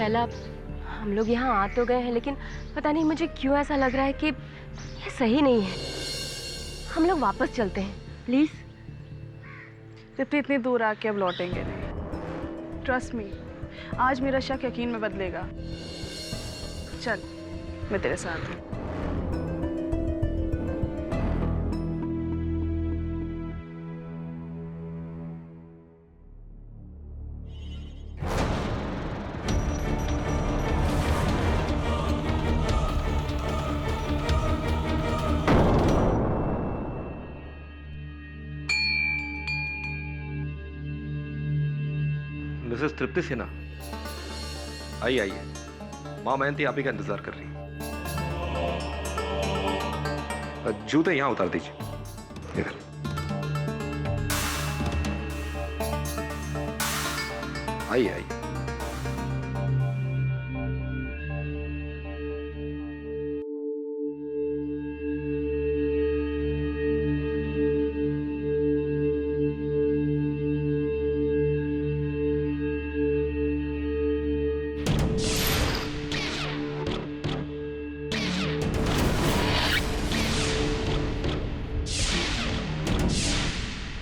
शैला, हम लोग यहाँ आ तो गए हैं, लेकिन पता नहीं मुझे क्यों ऐसा लग रहा है कि ये सही नहीं है। हम लोग वापस चलते हैं प्लीज। इतनी दूर आके अब लौटेंगे नहीं। ट्रस्ट मी, आज मेरा शक यकीन में बदलेगा। चल, मैं तेरे साथ हूँ। मिसेस तृप्ति सिन्हा, आइए आइए। माँ मेहंती आप ही का इंतजार कर रही है। जूते यहां उतार दीजिए। इधर आइए आइए।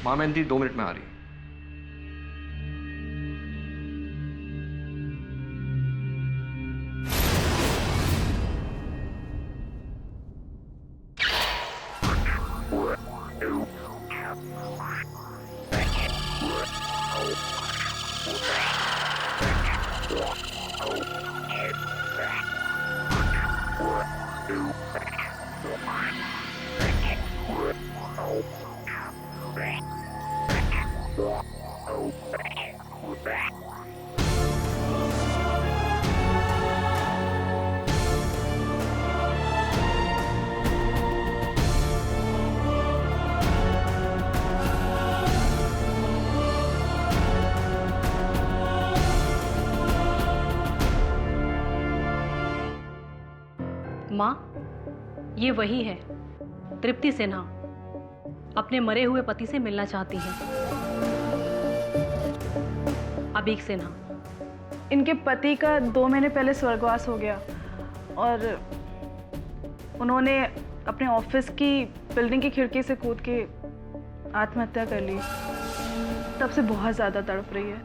माँ मेहंती 2 मिनट में आ रही है। माँ, ये वही है तृप्ति सिन्हा, अपने मरे हुए पति से मिलना चाहती है। अभीक सिन्हा। इनके पति का 2 महीने पहले स्वर्गवास हो गया और उन्होंने अपने ऑफिस की बिल्डिंग की खिड़की से कूद के आत्महत्या कर ली। तब से बहुत ज्यादा तड़प रही है।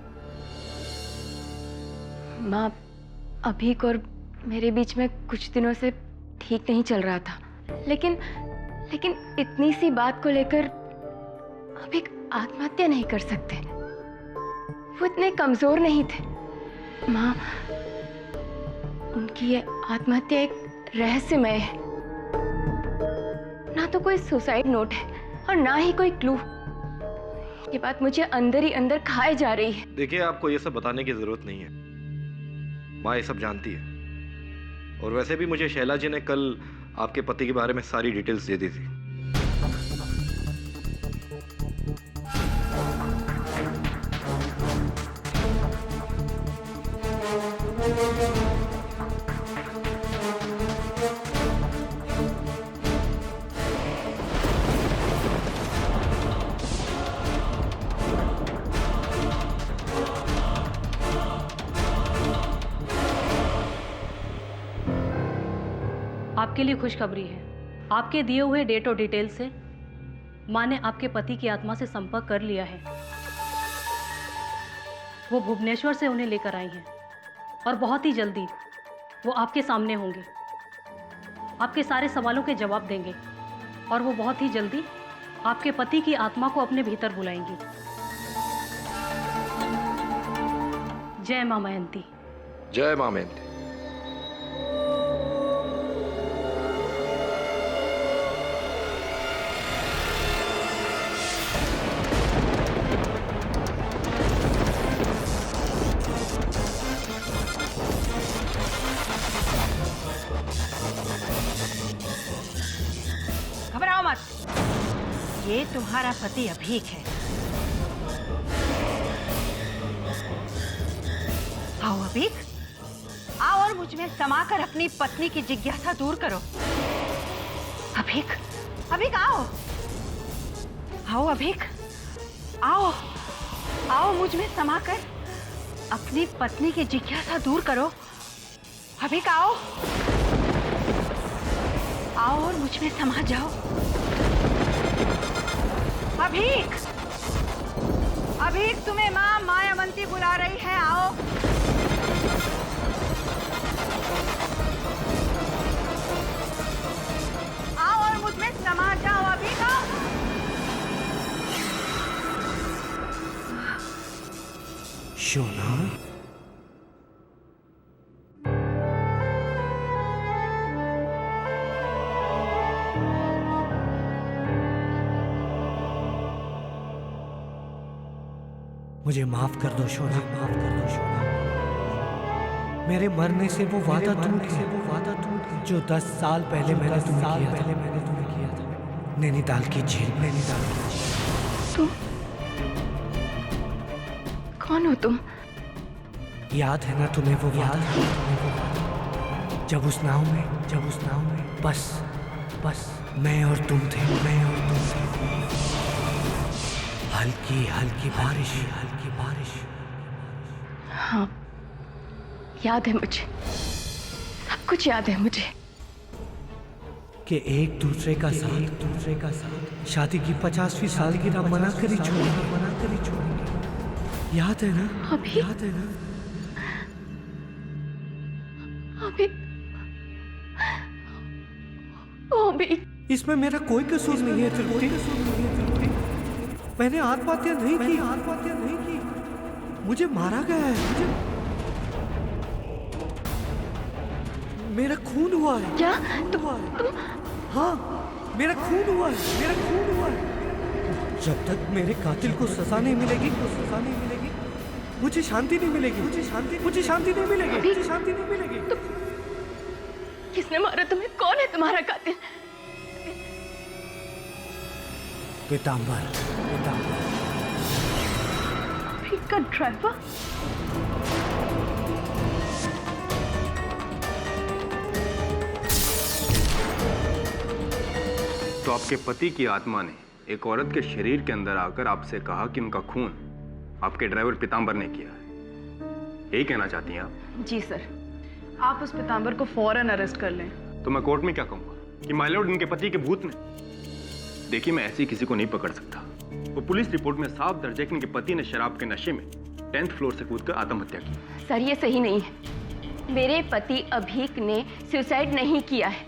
माँ, अभीक और मेरे बीच में कुछ दिनों से ठीक नहीं चल रहा था, लेकिन इतनी सी बात को लेकर अभीक आत्महत्या नहीं कर सकते। वो इतने कमजोर नहीं थे। माँ, उनकी ये आत्महत्या एक रहस्यमय है। ना तो कोई सुसाइड नोट है और ना ही कोई क्लू। ये बात मुझे अंदर ही अंदर खाए जा रही है। देखिए, आपको ये सब बताने की जरूरत नहीं है। माँ ये सब जानती है। और वैसे भी मुझे शैला जी ने कल आपके पति के बारे में सारी डिटेल्स दे दी थी। आपके लिए खुशखबरी है। आपके दिए हुए डेट और डिटेल से माँ ने आपके पति की आत्मा से संपर्क कर लिया है। वो भुवनेश्वर से उन्हें लेकर आई हैं और बहुत ही जल्दी वो आपके सामने होंगे, आपके सारे सवालों के जवाब देंगे और वो बहुत ही जल्दी आपके पति की आत्मा को अपने भीतर बुलाएंगी। जय माँ मेहंती। जय माँ मेहंती। घबराओ मत, ये तुम्हारा पति अभीक है। आओ अभीक, आओ और मुझ में समाकर अपनी पत्नी की जिज्ञासा दूर करो। अभीक, अभीक आओ, आओ अभीक, आओ, आओ मुझ में समाकर अपनी पत्नी की जिज्ञासा दूर करो अभिक आओ, आओ और मुझ में समा जाओ। अभिक, अभिक तुम्हें माँ मायावंती बुला रही है, आओ। आओ और मुझ में समा जाओ, अभिक आओ। शोना, मुझे माफ कर दो शोना, माफ कर दो शोना। मेरे मरने से वो वादा टूट गया जो 10 साल पहले मैंने तुम्हें किया था, नैनीताल की झील, नैनीताल की झील। तुम कौन हो तुम? याद है ना तुम्हें वो वादा? जब उस नाव में बस मैं और तुम थे, हल्की हल्की बारिश। हाँ, याद है मुझे, सब कुछ याद है मुझे। कि एक दूसरे का साथ शादी की 50वीं सालगिरह मना कर ही छोड़ेंगे। याद है ना? अभी? याद है ना? अभी इसमें मेरा कोई कसूर नहीं है तृप्ति। मैंने आत्महत्या नहीं की, मुझे मारा गया है। मेरा खून हुआ है। क्या? हाँ, मेरा खून हुआ है। जब तक मेरे कातिल को सजा नहीं मिलेगी, मुझे शांति नहीं मिलेगी। किसने मारा तुम्हें? कौन है तुम्हारा कातिल? पीतांबर। अभिक का ड्राइवर? तो आपके पति की आत्मा ने एक औरत के शरीर के अंदर आकर आपसे कहा कि उनका खून आपके ड्राइवर पीतांबर ने किया है। यही कहना चाहती हैं आप? जी सर, आप उस पीतांबर को फौरन अरेस्ट कर लें। तो मैं कोर्ट में क्या कहूंगा कि माय लॉर्ड इनके पति के भूत ने? देखिए, मैं ऐसी किसी को नहीं पकड़ सकता। वो पुलिस रिपोर्ट में साफ दर्ज है कि इनके पति ने शराब के नशे में 10th फ्लोर से कूदकर आत्महत्या की। सर, ये सही नहीं है। मेरे पति अभीक ने सुसाइड नहीं किया है,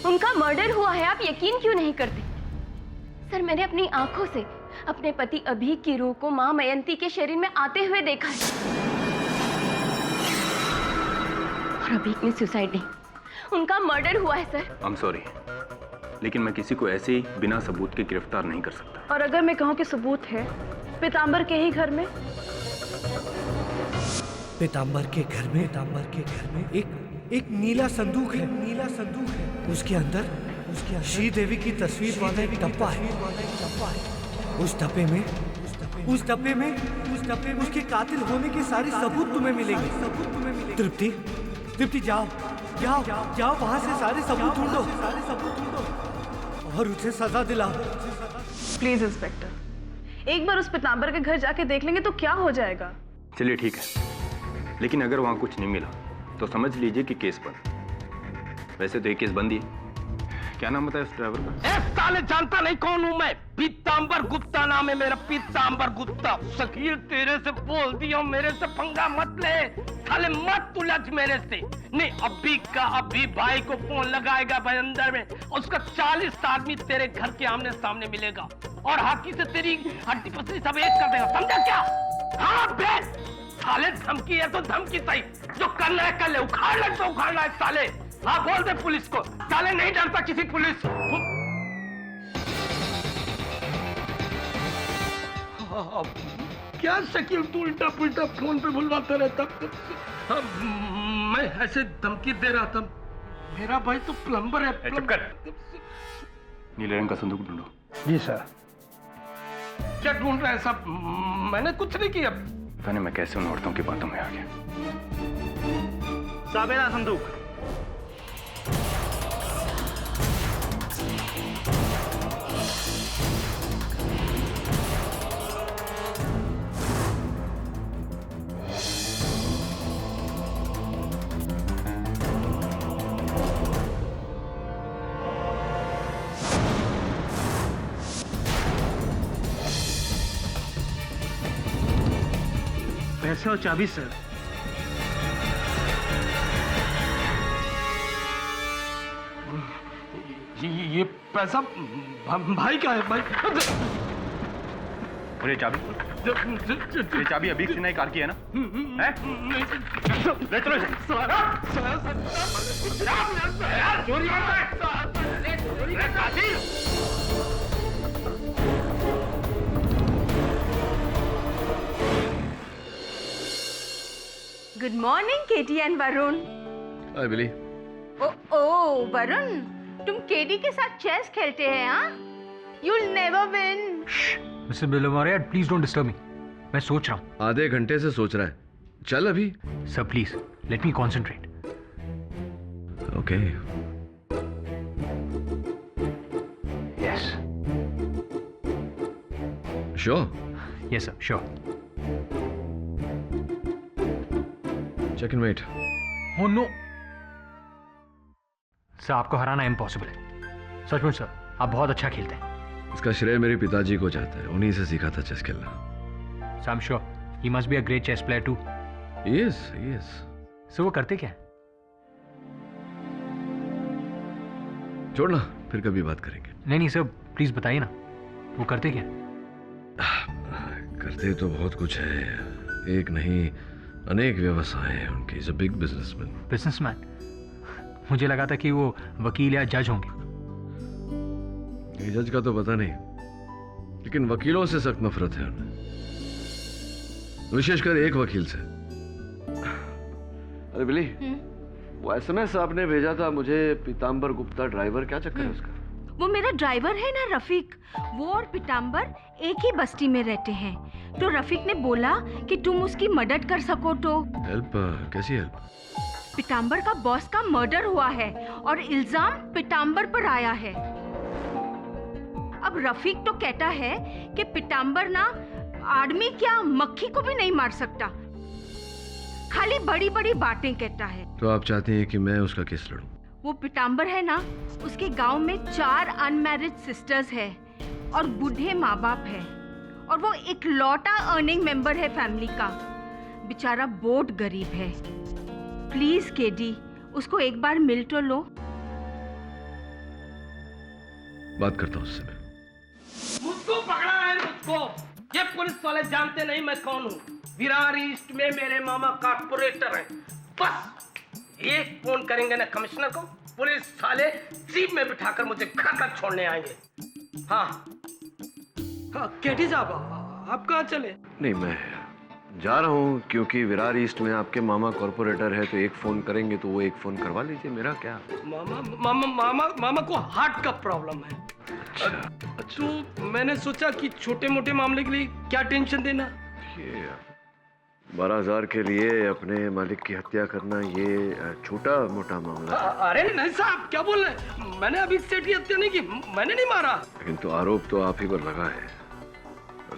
उनका मर्डर हुआ है। आप यकीन क्यों नहीं करते? सर, मैंने अपनी आंखों से अपने पति अभीक की रूह को मां मयंती के शरीर में आते हुए देखा है। और अभीक ने सुसाइड नहीं, उनका मर्डर हुआ है सर। आई एम सॉरी, लेकिन मैं किसी को ऐसे ही बिना सबूत के गिरफ्तार नहीं कर सकता। और अगर मैं कहूं कि सबूत है पीतांबर के ही घर में? पीतांबर के घर में एक नीला संदूक है। उसके अंदर श्री देवी की तस्वीर वाला एक डब्बा है। उस डब्बे में उसके कातिल होने के सारे सबूत तुम्हें मिलेंगे। तृप्ति, जाओ वहां से सारे सबूत ढूंढो और उसे सजा दिलाओ। प्लीज इंस्पेक्टर, एक बार उस पीतांबर के घर जाके देख लेंगे तो क्या हो जाएगा? चलिए ठीक है, लेकिन अगर वहां कुछ नहीं मिला तो समझ लीजिए कि केस बंद। वैसे तो ये केस बंद ही है। क्या नाम बताया उस ड्राइवर का? साले जानता नहीं कौन हूं मैं। पीतांबर गुप्ता नाम है मेरा, पीतांबर गुप्ता। शकील, तेरे से बोल दिया, मेरे से पंगा मत ले साले, मत उलझ मेरे से। नहीं, अभी का अभी भाई को फोन लगाएगा भाई अंदर में, उसका 40 आदमी तेरे घर के आमने सामने मिलेगा और हाथी से तेरी हड्डी पसली सब एक कर देगा, समझा क्या? हाँ बेस, साले धमकी है तो धमकी सही, जो करना है कर ले, उखाड़ना है तो उखाड़ना है साले। हाँ बोल दे पुलिस को, साले नहीं डरता किसी पुलिस। क्या शकील तू उल्टा पुल्टा फोन पे बुलवाता रहता? मैं ऐसे धमकी दे रहा था, मेरा भाई तो प्लम्बर है। चुप कर। नीले रंग का संदूक ढूंढो। जी सर। क्या ढूंढ रहे हैं सब? मैंने कुछ नहीं किया। पता नहीं मैं कैसे उन औरतों की बातों में आ गया। साबेरा संदूक। पैसे और चाबी सर। ये पैसा भाई का है भाई। और ये चाबी? ये चाबी अभी से नई कार की है ना? हैं? ले चलो इसे। चोरी करता है। Good morning Katie and Varun. Hi Billy. Oh Varun, तुम केटी के साथ चेस खेलते हैं? हाँ, you'll never win. Mister Bilimoria, please don't disturb me. मैं सोच रहा हूँ। आधे घंटे से सोच रहा है, चल अभी। Sir please let me concentrate. Okay. Yes sure. Yes sir, sure. Check in wait. हो नो सर, आपको हराना इम्पॉसिबल है। सचमुच सर, आप बहुत अच्छा खेलते हैं। इसका श्रेय मेरे पिताजी को जाता है, उन्हीं से सीखा था चेस खेलना। So I am sure he must be a great chess player too. Yes yes. So वो करते क्या है? छोड़ना, फिर कभी बात करेंगे। नहीं सर, प्लीज बताइए ना, वो करते क्या? करते तो बहुत कुछ है, एक नहीं अनेक व्यवसाय हैं उनके। Is a big businessman. Businessman? मुझे लगा था कि वो वकील या जज होंगे। ये जज का तो पता नहीं, लेकिन वकीलों से सख्त नफरत है उन्हें, विशेषकर एक वकील से। अरे बिली, वो एसएमएस आपने भेजा था मुझे, पीतांबर गुप्ता ड्राइवर, क्या चक्कर है उसका? वो मेरा ड्राइवर है ना रफीक, वो और पीतांबर एक ही बस्ती में रहते हैं। तो रफीक ने बोला कि तुम उसकी मदद कर सको तो। हेल्प? कैसी हेल्प? पीतांबर का बॉस का मर्डर हुआ है और इल्जाम पीतांबर पर आया है। अब रफीक तो कहता है कि पीतांबर ना आदमी क्या मक्खी को भी नहीं मार सकता, खाली बड़ी बड़ी बातें कहता है। तो आप चाहते हैं कि मैं उसका केस लड़ूं? वो पीतांबर है ना, उसके गांव में 4 अनमैरिड सिस्टर्स है और बूढ़े माँ बाप है, और वो इकलौता अर्निंग मेंबर है फैमिली का। बेचारा बहुत गरीब है। प्लीज केडी, उसको एक बार मिल तो लो। बात करता हूँ उससे मैं। मुझको पकड़ा है, मुझको। ये पुलिस वाले जानते नहीं मैं कौन हूँ। विरार ईस्ट में मेरे मामा कारपोरेटर हैं। बस एक फोन करेंगे ना कमिश्नर को, पुलिस साले जीप में बिठाकर मुझे घर तक छोड़ने आएंगे। हाँ केटी साहब, आप कहाँ चले? नहीं, मैं जा रहा हूँ क्योंकि विरार ईस्ट में आपके मामा कॉर्पोरेटर है, तो एक फोन करेंगे तो वो एक फोन करवा लीजिए। मेरा क्या? मामा को हार्ट का प्रॉब्लम है। तो मैंने सोचा कि छोटे मोटे मामले के लिए क्या टेंशन देना। ये 12,000 के लिए अपने मालिक की हत्या करना, ये छोटा मोटा मामला है। अरे नहीं साहब, क्या बोल रहे हैं? मैंने अभी सेठ की हत्या नहीं की, मैंने नहीं मारा। लेकिन तो आरोप तो आप ही पर लगा है।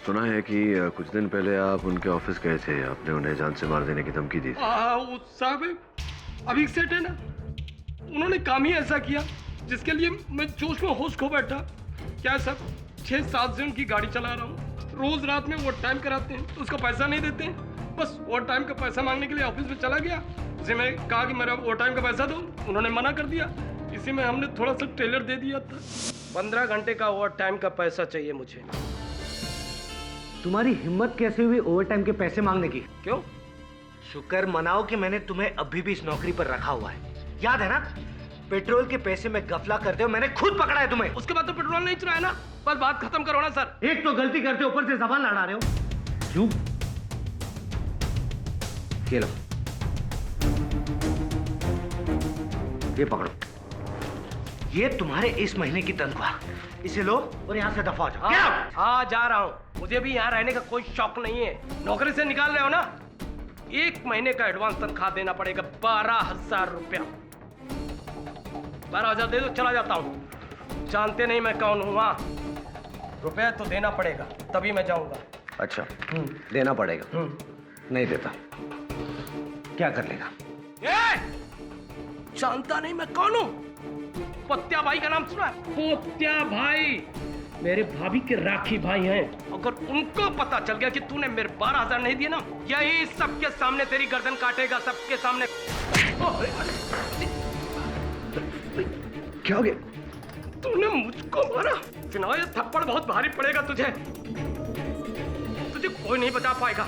सुना है कि कुछ दिन पहले आप उनके ऑफिस गए थे, आपने उन्हें जान से मार देने की धमकी दी थी। साहब अभी सेठ है ना, उन्होंने काम ही ऐसा किया जिसके लिए मैं जोश में होश खो बैठा। क्या सब 6-7 से उनकी गाड़ी चला रहा हूँ, रोज रात में ओवर टाइम कराते हैं तो उसका पैसा नहीं देते हैं। बस ओवर टाइम का पैसा मांगने के लिए ऑफिस में चला गया, उसे मैं कहा कि मेरा ओवर टाइम का पैसा दो, उन्होंने मना कर दिया। इसी में हमने थोड़ा सा टेलर दे दिया था। 15 घंटे का ओवर टाइम का पैसा चाहिए मुझे। तुम्हारी हिम्मत कैसे हुई ओवरटाइम के पैसे मांगने की? क्यों? शुक्र मनाओ कि मैंने तुम्हें अभी भी इस नौकरी पर रखा हुआ है। याद है ना, पेट्रोल के पैसे में गफला करते हो, मैंने खुद पकड़ा है तुम्हें। उसके बाद तो पेट्रोल नहीं चलाया ना, बस बात खत्म करो ना सर। एक तो गलती करते ऊपर से जबान लड़ा रहे हो। क्यों? ये लो, ये पकड़ो, ये तुम्हारे इस महीने की तनख्वाह, इसे लो और यहाँ से दफा हो जाओ। हाँ जा रहा हूँ, मुझे भी यहाँ रहने का कोई शौक नहीं है। नौकरी से निकाल रहे हो ना, 1 महीने का एडवांस तनख्वाह देना पड़ेगा, 12,000 रुपया। 12,000 दे दो, चला जाता हूँ। जानते नहीं मैं कौन हूँ। वहाँ रुपया तो देना पड़ेगा, तभी मैं जाऊँगा। अच्छा, देना पड़ेगा। नहीं देता, क्या कर लेगा? जानता नहीं मैं कौन हूँ? पत्या भाई का नाम सुना है? पत्या भाई, मेरे भाभी के राखी भाई हैं। अगर उनको पता चल गया कि तूने मेरे 12,000 नहीं दिए ना, यही सबके सामने तेरी गर्दन काटेगा, सबके सामने। क्या हो गया? तूने मुझको मारा। सिन्हा, ये थप्पड़ बहुत भारी पड़ेगा तुझे। तुझे कोई नहीं बचा पाएगा।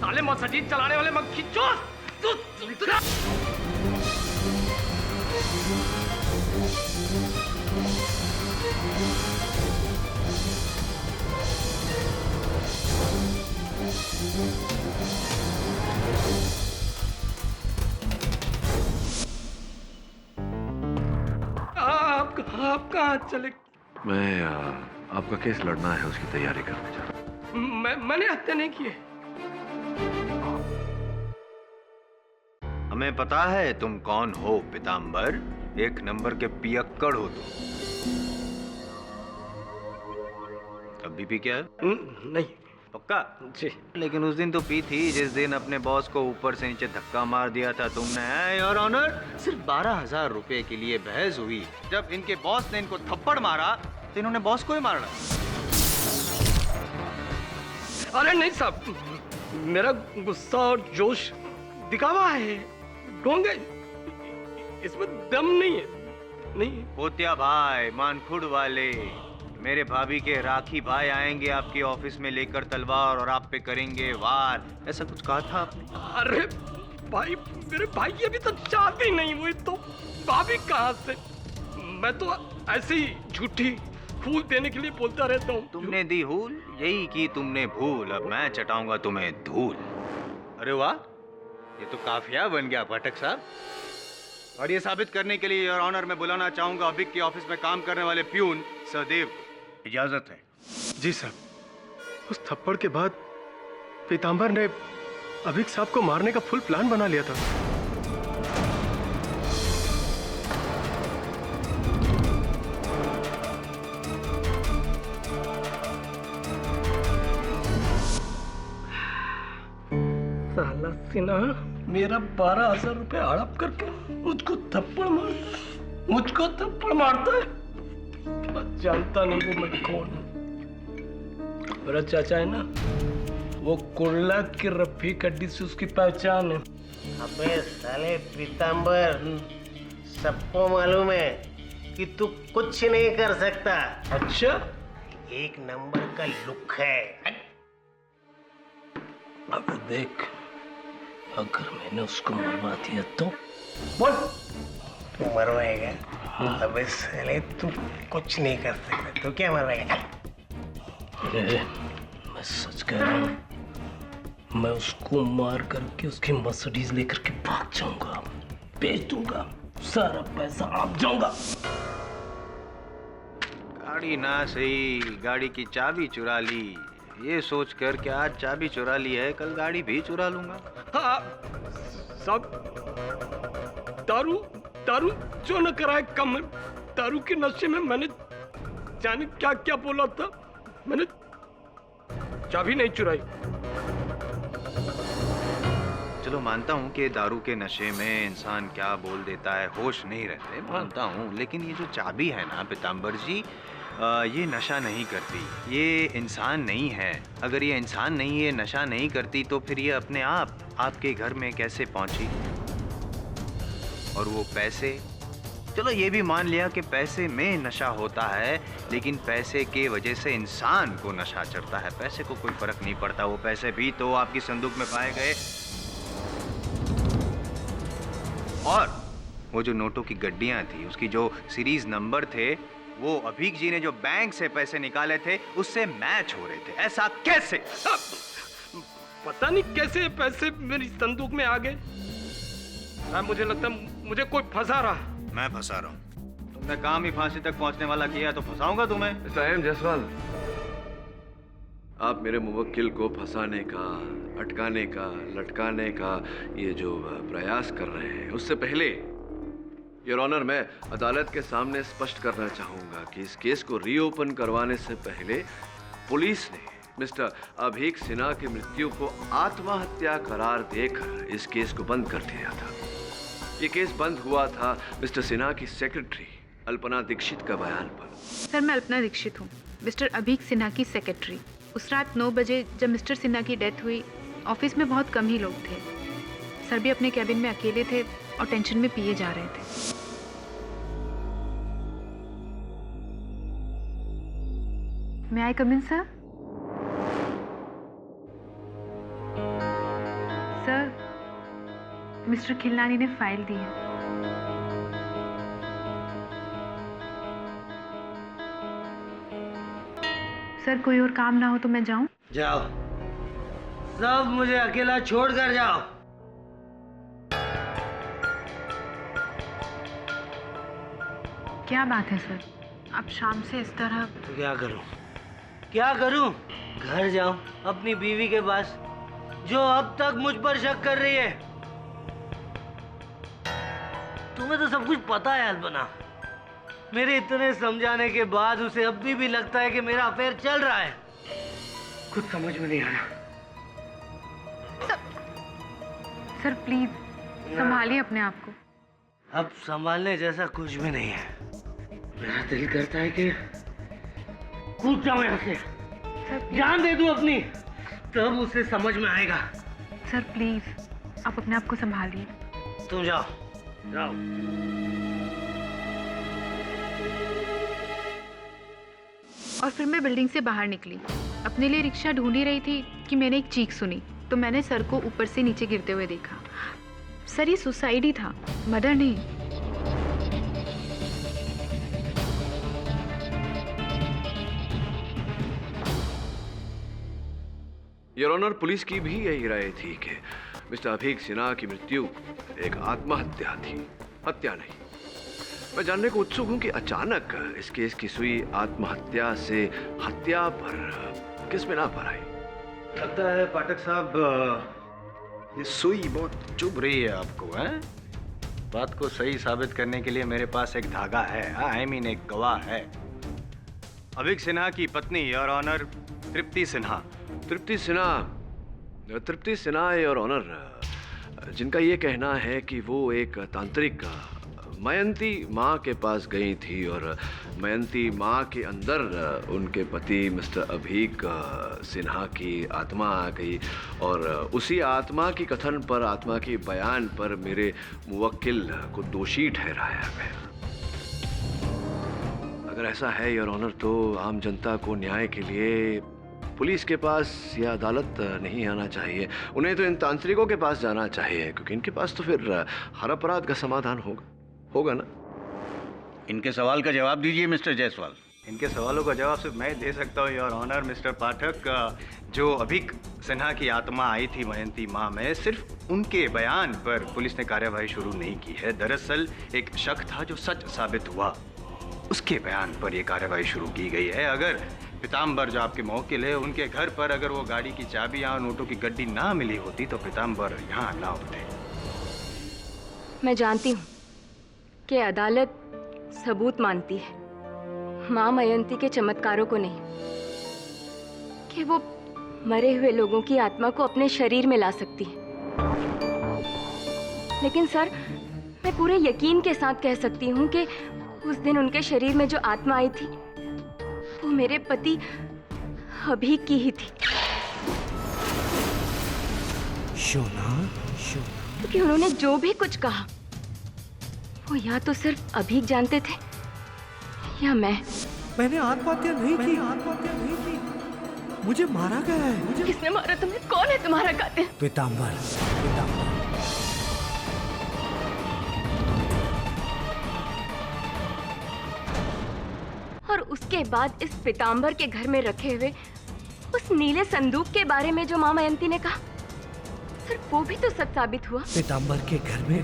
साले मर्सिडीज चलाने वाले मक्खी चोर। तू आप कहाँ चले? मैं आपका केस लड़ना है, उसकी तैयारी करने जा रहा हूं। मैंने हत्या नहीं की है। हमें पता है तुम कौन हो पीतांबर, एक नंबर के पियक्कड़ हो तुम। अभी भी क्या है? नहीं। पक्का? जी। लेकिन उस दिन तो पी थी जिस दिन अपने बॉस को ऊपर से नीचे धक्का मार दिया था तुमने। योर ऑनर, सिर्फ 12,000 रुपए के लिए बहस हुई। जब इनके बॉस ने इनको थप्पड़ मारा तो इन्होंने बॉस को ही मारना। अरे नहीं साहब, मेरा गुस्सा और जोश दिखावा है, ढोंगे, इसमें दम नहीं है। नहीं पोतिया भाई, मानखुड़ वाले, मेरे भाभी के राखी भाई आएंगे आपके ऑफिस में लेकर तलवार और आप पे करेंगे वार, ऐसा कुछ कहा था आपने? अरे भाई, मेरे भाई की अभी तो शादी नहीं हुई तो भाभी कहाँ से? मैं तो ऐसे ही झूठी फूल देने के लिए बोलता रहता हूँ। तुमने दी हूल, यही की तुमने भूल, अब मैं चटाऊंगा तुम्हें धूल। अरे वाह, ये तो काफिया बन गया पाठक साहब। और ये साबित करने के लिए योर ऑनर मैं बुलाना चाहूंगा अभिक के ऑफिस में काम करने वाले प्यून सहदेव को। इजाजत है? जी साहब। उस थप्पड़ के बाद पीतांबर ने अभिक साहब को मारने का फुल प्लान बना लिया था। साला सिन्हा मेरा 12,000 रुपए हड़प करके मुझको थप्पड़ मारता है। जानता नहीं वो मैं कौन हूँ। मेरा चाचा है ना, वो कुर्ला की रफीक हड्डी से उसकी पहचान है। अबे साले पीतांबर, सबको मालूम है कि तू कुछ नहीं कर सकता। अच्छा, एक नंबर का लुक है। अब देख, अगर मैंने उसको मरवा दिया तो बोल। तू मरवाएगा? अबे साले तू कुछ नहीं कर सकता, तू क्या मरवाएगा? मैं सच कह रहा हूँ, मैं उसको मार करके उसकी मर्सिडीज लेकर के भाग जाऊंगा, बेच दूंगा, सारा पैसा आप जाऊंगा। गाड़ी ना सही, गाड़ी की चाबी चुरा ली, ये सोच कर कि आज चाबी चुरा ली है, कल गाड़ी भी चुरा लूंगा। हाँ, सब दारू जो न कराए कम है। दारू के नशे में मैंने जाने क्या क्या बोला था। मैंने चाबी नहीं चुराई। चलो मानता हूँ कि दारू के नशे में इंसान क्या बोल देता है, होश नहीं रहते, मानता हूँ। लेकिन ये जो चाबी है ना पीतांबर जी, ये नशा नहीं करती, ये इंसान नहीं है। अगर ये इंसान नहीं है, नशा नहीं करती, तो फिर ये अपने आप आपके घर में कैसे पहुंची? और वो पैसे, चलो ये भी मान लिया कि पैसे में नशा होता है, लेकिन पैसे के वजह से इंसान को नशा चढ़ता है। पैसे को कोई फर्क नहीं पड़ता, वो पैसे भी तो आपकी संदूक में पाए गए। और वो जो नोटों की गड्डियां थी, उसकी जो सीरीज नंबर थे, वो अभीक जी ने जो बैंक से पैसे निकाले थे उससे मैच हो रहे थे। ऐसा कैसे? पता नहीं कैसे पैसे मेरी संदूक में आ गए। मुझे लगता मुझे कोई फंसा रहा। मैं फंसा रहा हूँ? तुमने काम ही फांसी तक पहुंचने वाला किया तो फंसाऊंगा तुम्हें। साहेब जायसवाल, आप मेरे मुवक्किल को फंसाने का, अटकाने का, लटकाने का ये जो प्रयास कर रहे हैं, उससे पहले योर ऑनर मैं अदालत के सामने स्पष्ट करना चाहूंगा कि इस केस को रीओपन करवाने से पहले पुलिस ने मिस्टर अभीक सिन्हा की मृत्यु को आत्महत्या करार देकर इस केस को बंद कर दिया था। ये केस बंद हुआ था मिस्टर सिन्हा की सेक्रेटरी अल्पना दीक्षित का बयान पर। सर, मैं अल्पना दीक्षित हूँ। मिस्टर अभीक सिन्हा की सेक्रेटरी। उस रात 9 बजे जब मिस्टर सिन्हा की डेथ हुई, ऑफिस में बहुत कम ही लोग थे। सर भी अपने कैबिन में अकेले थे और टेंशन में पिए जा रहे थे। May I come in, sir? Sir, mister Khilnani ने फाइल दी है। सर, कोई और काम ना हो तो मैं जाऊं? जाओ, सब मुझे अकेला छोड़कर जाओ। क्या बात है सर, आप शाम से इस तरह? तो क्या करूं? क्या करूं? घर जाऊं अपनी बीवी के पास, जो अब तक मुझ पर शक कर रही है। तुम्हें तो सब कुछ पता है अल्पना। मेरे इतने समझाने के बाद उसे अभी भी लगता है कि मेरा अफेयर चल रहा है। कुछ समझ में नहीं आ रहा। सर प्लीज संभालिए अपने आप को। अब संभालने जैसा कुछ भी नहीं है। मेरा दिल करता है कि कूद जाऊं यहाँ से, जान दे दूं अपनी, तब उसे समझ में आएगा। सर प्लीज आप अपने आप को संभालिए। तुम जाओ, जाओ। और फिर मैं बिल्डिंग से बाहर निकली, अपने लिए रिक्शा ढूंढ ही रही थी कि मैंने एक चीख सुनी, तो मैंने सर को ऊपर से नीचे गिरते हुए देखा। सर ये सुसाइड ही था, मर्डर नहीं। योर ऑनर, पुलिस की भी यही राय थी कि मिस्टर अभीक सिन्हा की मृत्यु एक आत्महत्या थी, हत्या नहीं। मैं जानने को उत्सुक हूं कि अचानक इस केस की सुई आत्महत्या से हत्या पर किस बिना पर आई? लगता है पाठक साहब ये सुई बहुत चुभ रही है आपको, हैं? बात को सही साबित करने के लिए मेरे पास एक धागा है, आई मीन एक गवाह है। अभीक सिन्हा की पत्नी your honour Tripti Sinha. Tripti Sinha your honour, जिनका ये कहना है कि वो एक तांत्रिक मयंती माँ के पास गई थी और मयंती माँ के अंदर उनके पति मिस्टर अभीक सिन्हा की आत्मा आ गई और उसी आत्मा की कथन पर, आत्मा की बयान पर मेरे मुवक्किल को दोषी ठहराया गया। अगर ऐसा है योर ऑनर, तो आम जनता को न्याय के लिए पुलिस के पास या अदालत नहीं आना चाहिए, उन्हें तो इन तांत्रिकों के पास जाना चाहिए, क्योंकि इनके पास तो फिर हर अपराध का समाधान होगा ना। इनके सवाल का जवाब दीजिए मिस्टर जायसवाल। इनके सवालों का जवाब सिर्फ मैं दे सकता हूँ योर ऑनर मिस्टर पाठक। जो अभीक सिन्हा की आत्मा आई थी मयंती माँ में, सिर्फ उनके बयान पर पुलिस ने कार्यवाही शुरू नहीं की है। दरअसल एक शक था जो सच साबित हुआ, उसके बयान पर यह कार्यवाही शुरू की गई है। अगर पीताम्बर जो आपके मौकिल है, उनके घर पर अगर वो गाड़ी की चाबी या नोटों की गड्डी ना मिली होती तो पीताम्बर यहाँ ना होते। मैं जानती हूँ कि अदालत सबूत मानती है, माँ मयंती के चमत्कारों को नहीं, कि वो मरे हुए लोगों की आत्मा को अपने शरीर में ला सकती है। लेकिन सर, मैं पूरे यकीन के साथ कह सकती हूँ कि उस दिन उनके शरीर में जो आत्मा आई थी वो मेरे पति अभीक की ही थी। शोना, क्योंकि उन्होंने जो भी कुछ कहा वो या तो सिर्फ अभीक जानते थे या मैंने आत्महत्या नहीं की, मुझे मारा गया है। किसने मारा तुम्हें? कौन है तुम्हारा कातिल? पीताम्बर। और उसके बाद इस पीताम्बर के घर में रखे हुए उस नीले संदूक के बारे में जो माँ मयंती ने कहा, सिर्फ वो भी तो सच साबित हुआ। पीताम्बर के घर में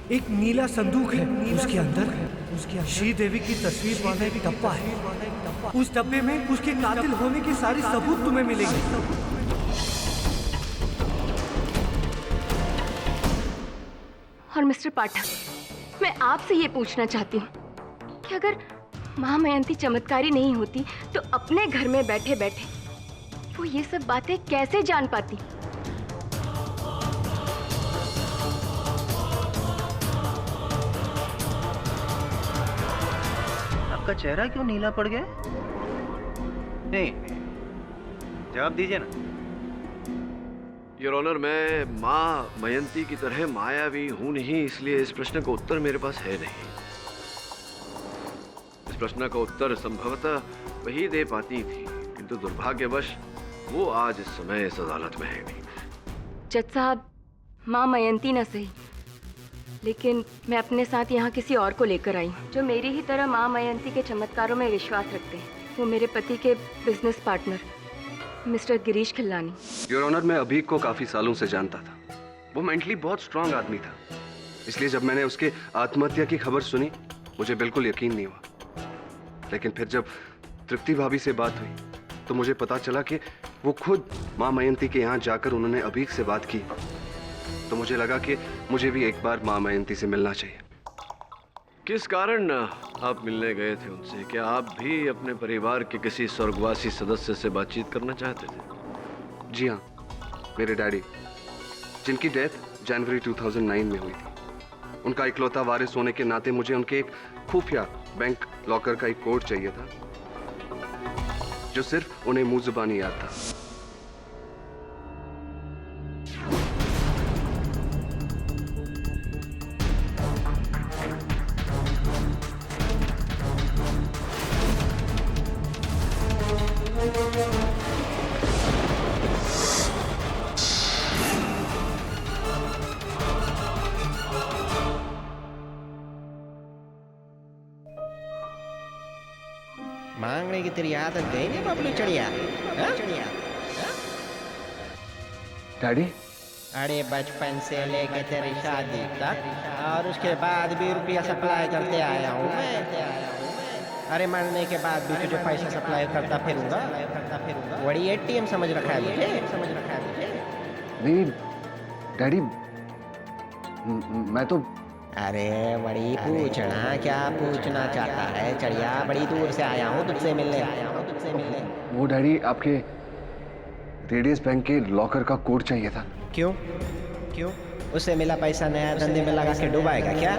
एक नीला संदूक है, उसके अंदर श्रीदेवी की तस्वीर वाला एक डब्बा है। उस डब्बे में उसके कातिल होने के सारे सबूत तुम्हें मिलेंगे। और मिस्टर पाठक, मैं आपसे ये पूछना चाहती हूँ कि अगर माँ मयंती चमत्कारी नहीं होती तो अपने घर में बैठे बैठे वो ये सब बातें कैसे जान पाती? आपका चेहरा क्यों नीला पड़ गया? नहीं, जवाब दीजिए ना। योर ऑनर, मैं माँ मयंती की तरह मायावी हूं नहीं, इसलिए इस प्रश्न का उत्तर मेरे पास है नहीं। इस प्रश्न का उत्तर संभवतः वही दे पाती थी, किंतु दुर्भाग्यवश वो आज इस समय इस अदालत में है नहीं। जज साहब, माँ मयंती न सही, लेकिन मैं अपने साथ यहाँ किसी और को लेकर आई हूँ जो मेरी ही तरह माँ मयंती के चमत्कारों में विश्वास रखते हैं। वो मेरे पति के business partner mister Girish Khillani. Your honour, मैं अभीक को काफी सालों से जानता था। वो मेंटली बहुत स्ट्रांग आदमी था, इसलिए जब मैंने उसके आत्महत्या की खबर सुनी मुझे बिल्कुल यकीन नहीं हुआ। लेकिन फिर जब तृप्ति भाभी से बात हुई तो मुझे पता चला कि वो खुद माँ मयंती के यहाँ जाकर उन्होंने अभीक से बात की। तो मुझे लगा कि मुझे भी एक बार माँ मयंती से मिलना चाहिए। किस कारण आप मिलने गए थे उनसे? क्या आप भी अपने परिवार के किसी स्वर्गवासी सदस्य से बातचीत करना चाहते थे? जी हाँ, मेरे डैडी, जिनकी डेथ जनवरी 2009 में हुई थी। उनका इकलौता वारिस होने के नाते मुझे उनके एक खुफिया बैंक लॉकर का एक कोड चाहिए था जो सिर्फ उन्हें मुंह जुबानी याद था। मांगने की तेरी आदत गई नहीं बबलू चढ़िया? डैडी, अरे बचपन से लेके तेरी शादी तक और उसके बाद भी रुपया सप्लाई करते आया हूँ मैं। अरे मरने के बाद भी तुझे पैसा सप्लाई करता फिरूंगा। बड़ी एटीएम समझ रखा है मुझे। नहीं डैडी, मैं तो अरे बड़ी पूछना, क्या पूछना चाहता है चढ़िया? बड़ी दूर से आया हूँ तुझसे मिलने। वो डैडी, आपके रेडियस बैंक के लॉकर का कोड चाहिए था। क्यों? उससे मिला पैसा नया धंधे में लगा के डुबाएगा क्या?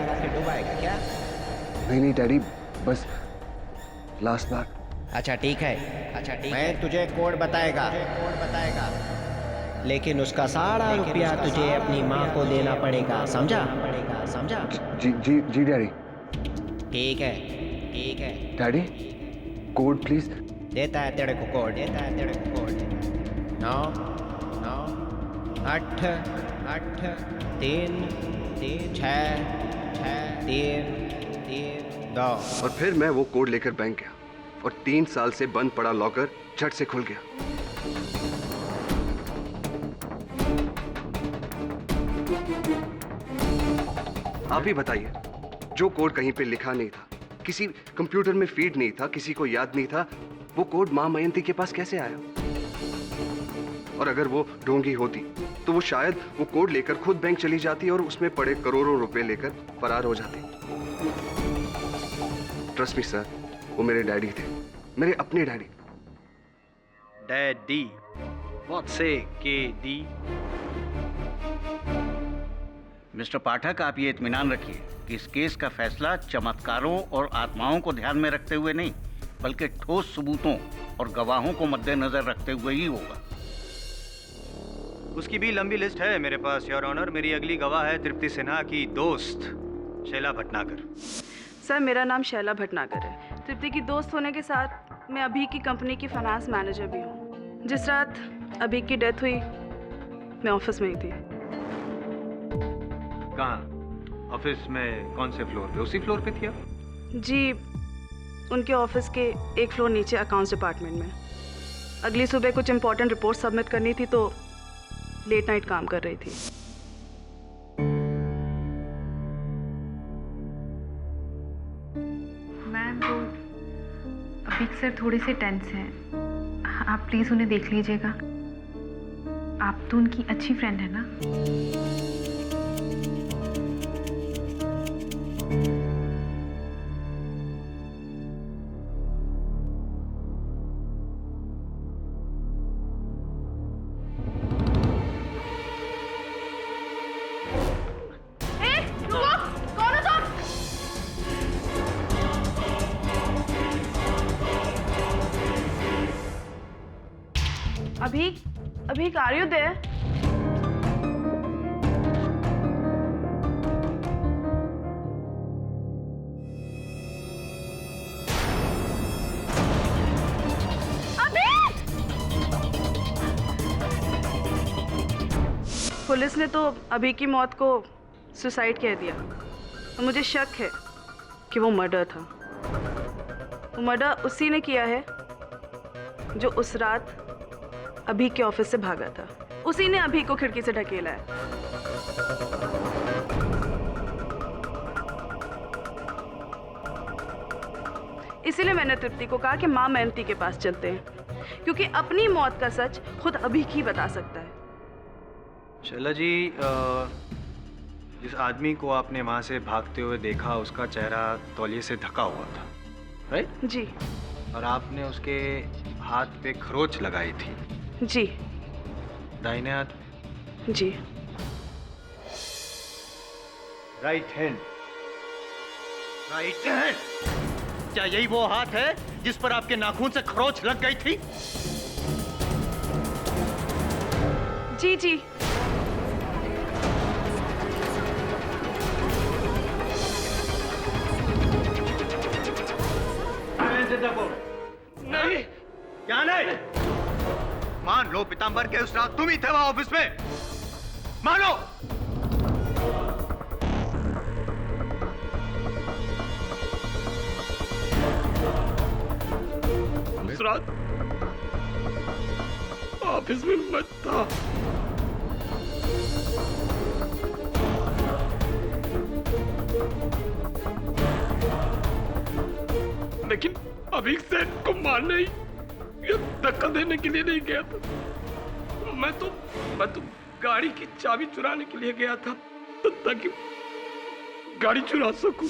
नहीं डैडी, बस लास्ट बार। अच्छा ठीक है, मैं तुझे कोड बताएगा, लेकिन उसका सारा रुपया तुझे अपनी माँ को देना पड़ेगा, समझा? जी डैडी। ठीक है डैडी, कोड प्लीज। देता है तेरे को कोड। 9 8 3 6 3 2। और फिर मैं वो कोड लेकर बैंक गया और 3 साल से बंद पड़ा लॉकर झट से खुल गया। आप ही बताइए, जो कोड कहीं पे लिखा नहीं था, किसी कंप्यूटर में फीड नहीं था, किसी को याद नहीं था, वो कोड मां मयंती के पास कैसे आया? और अगर वो ढोंगी होती तो वो शायद वो कोड लेकर खुद बैंक चली जाती और उसमें पड़े करोड़ों रुपए लेकर फरार हो जाती। ट्रस्ट मी सर, वो मेरे डैडी थे, मेरे अपने डैडी। डैडी, व्हाट से KD? मिस्टर पाठक, आप ये इत्मीनान रखिए कि इस केस का फैसला चमत्कारों और आत्माओं को ध्यान में रखते हुए नहीं, बल्कि ठोस सबूतों और गवाहों को मद्देनजर रखते हुए ही होगा। उसकी भी लंबी लिस्ट है मेरे पास, योर ऑनर। मेरी अगली गवाह है तृप्ति सिन्हा की दोस्त शैला भटनागर। सर, मेरा नाम शैला भटनागर है। तृप्ति की दोस्त होने के साथ मैं अभी की कंपनी की फाइनेंस मैनेजर भी हूँ। जिस रात अभी की डेथ हुई मैं ऑफिस में ही थी। कहाँ? ऑफिस में? कौन से फ्लोर पे? उसी फ्लोर पे थी आप? जी, उनके ऑफिस के एक फ्लोर नीचे अकाउंट्स डिपार्टमेंट में। अगली सुबह कुछ इंपॉर्टेंट रिपोर्ट सबमिट करनी थी तो लेट नाइट काम कर रही थी। मैम, वो अभी सर थोड़े से टेंस हैं, आप प्लीज़ उन्हें देख लीजिएगा। आप तो उनकी अच्छी फ्रेंड है ना? अभी आर यू देयर? पुलिस ने तो अभी की मौत को सुसाइड कह दिया और मुझे शक है कि वो मर्डर था। वो मर्डर उसी ने किया है जो उस रात अभी के ऑफिस से भागा था। उसी ने अभी को खिड़की से ढकेला है। इसीलिए मैंने तृप्ति को कहा कि माँ मेहनती के पास चलते हैं, क्योंकि अपनी मौत का सच खुद अभी ही बता सकता है। शैला जी, जिस आदमी को आपने वहां से भागते हुए देखा उसका चेहरा तौलिए से ढका हुआ था, राइट? जी। और आपने उसके हाथ पे खरोच लगाई थी? जी। दाहिने हाथ? जी। Right hand? Right hand? क्या यही वो हाथ है जिस पर आपके नाखून से खरोच लग गई थी? जी जी। नहीं। क्या नहीं? मान लो पीतांबर के उस रात तुम ही थे वहां ऑफिस में। मानो। उस रात ऑफिस में मैं था। लेकिन अभी सेठ को मारने या धक्का देने के लिए नहीं गया था। मैं तो गाड़ी की चाबी चुराने के लिए गया था, ताकि गाड़ी चुरा सकूं।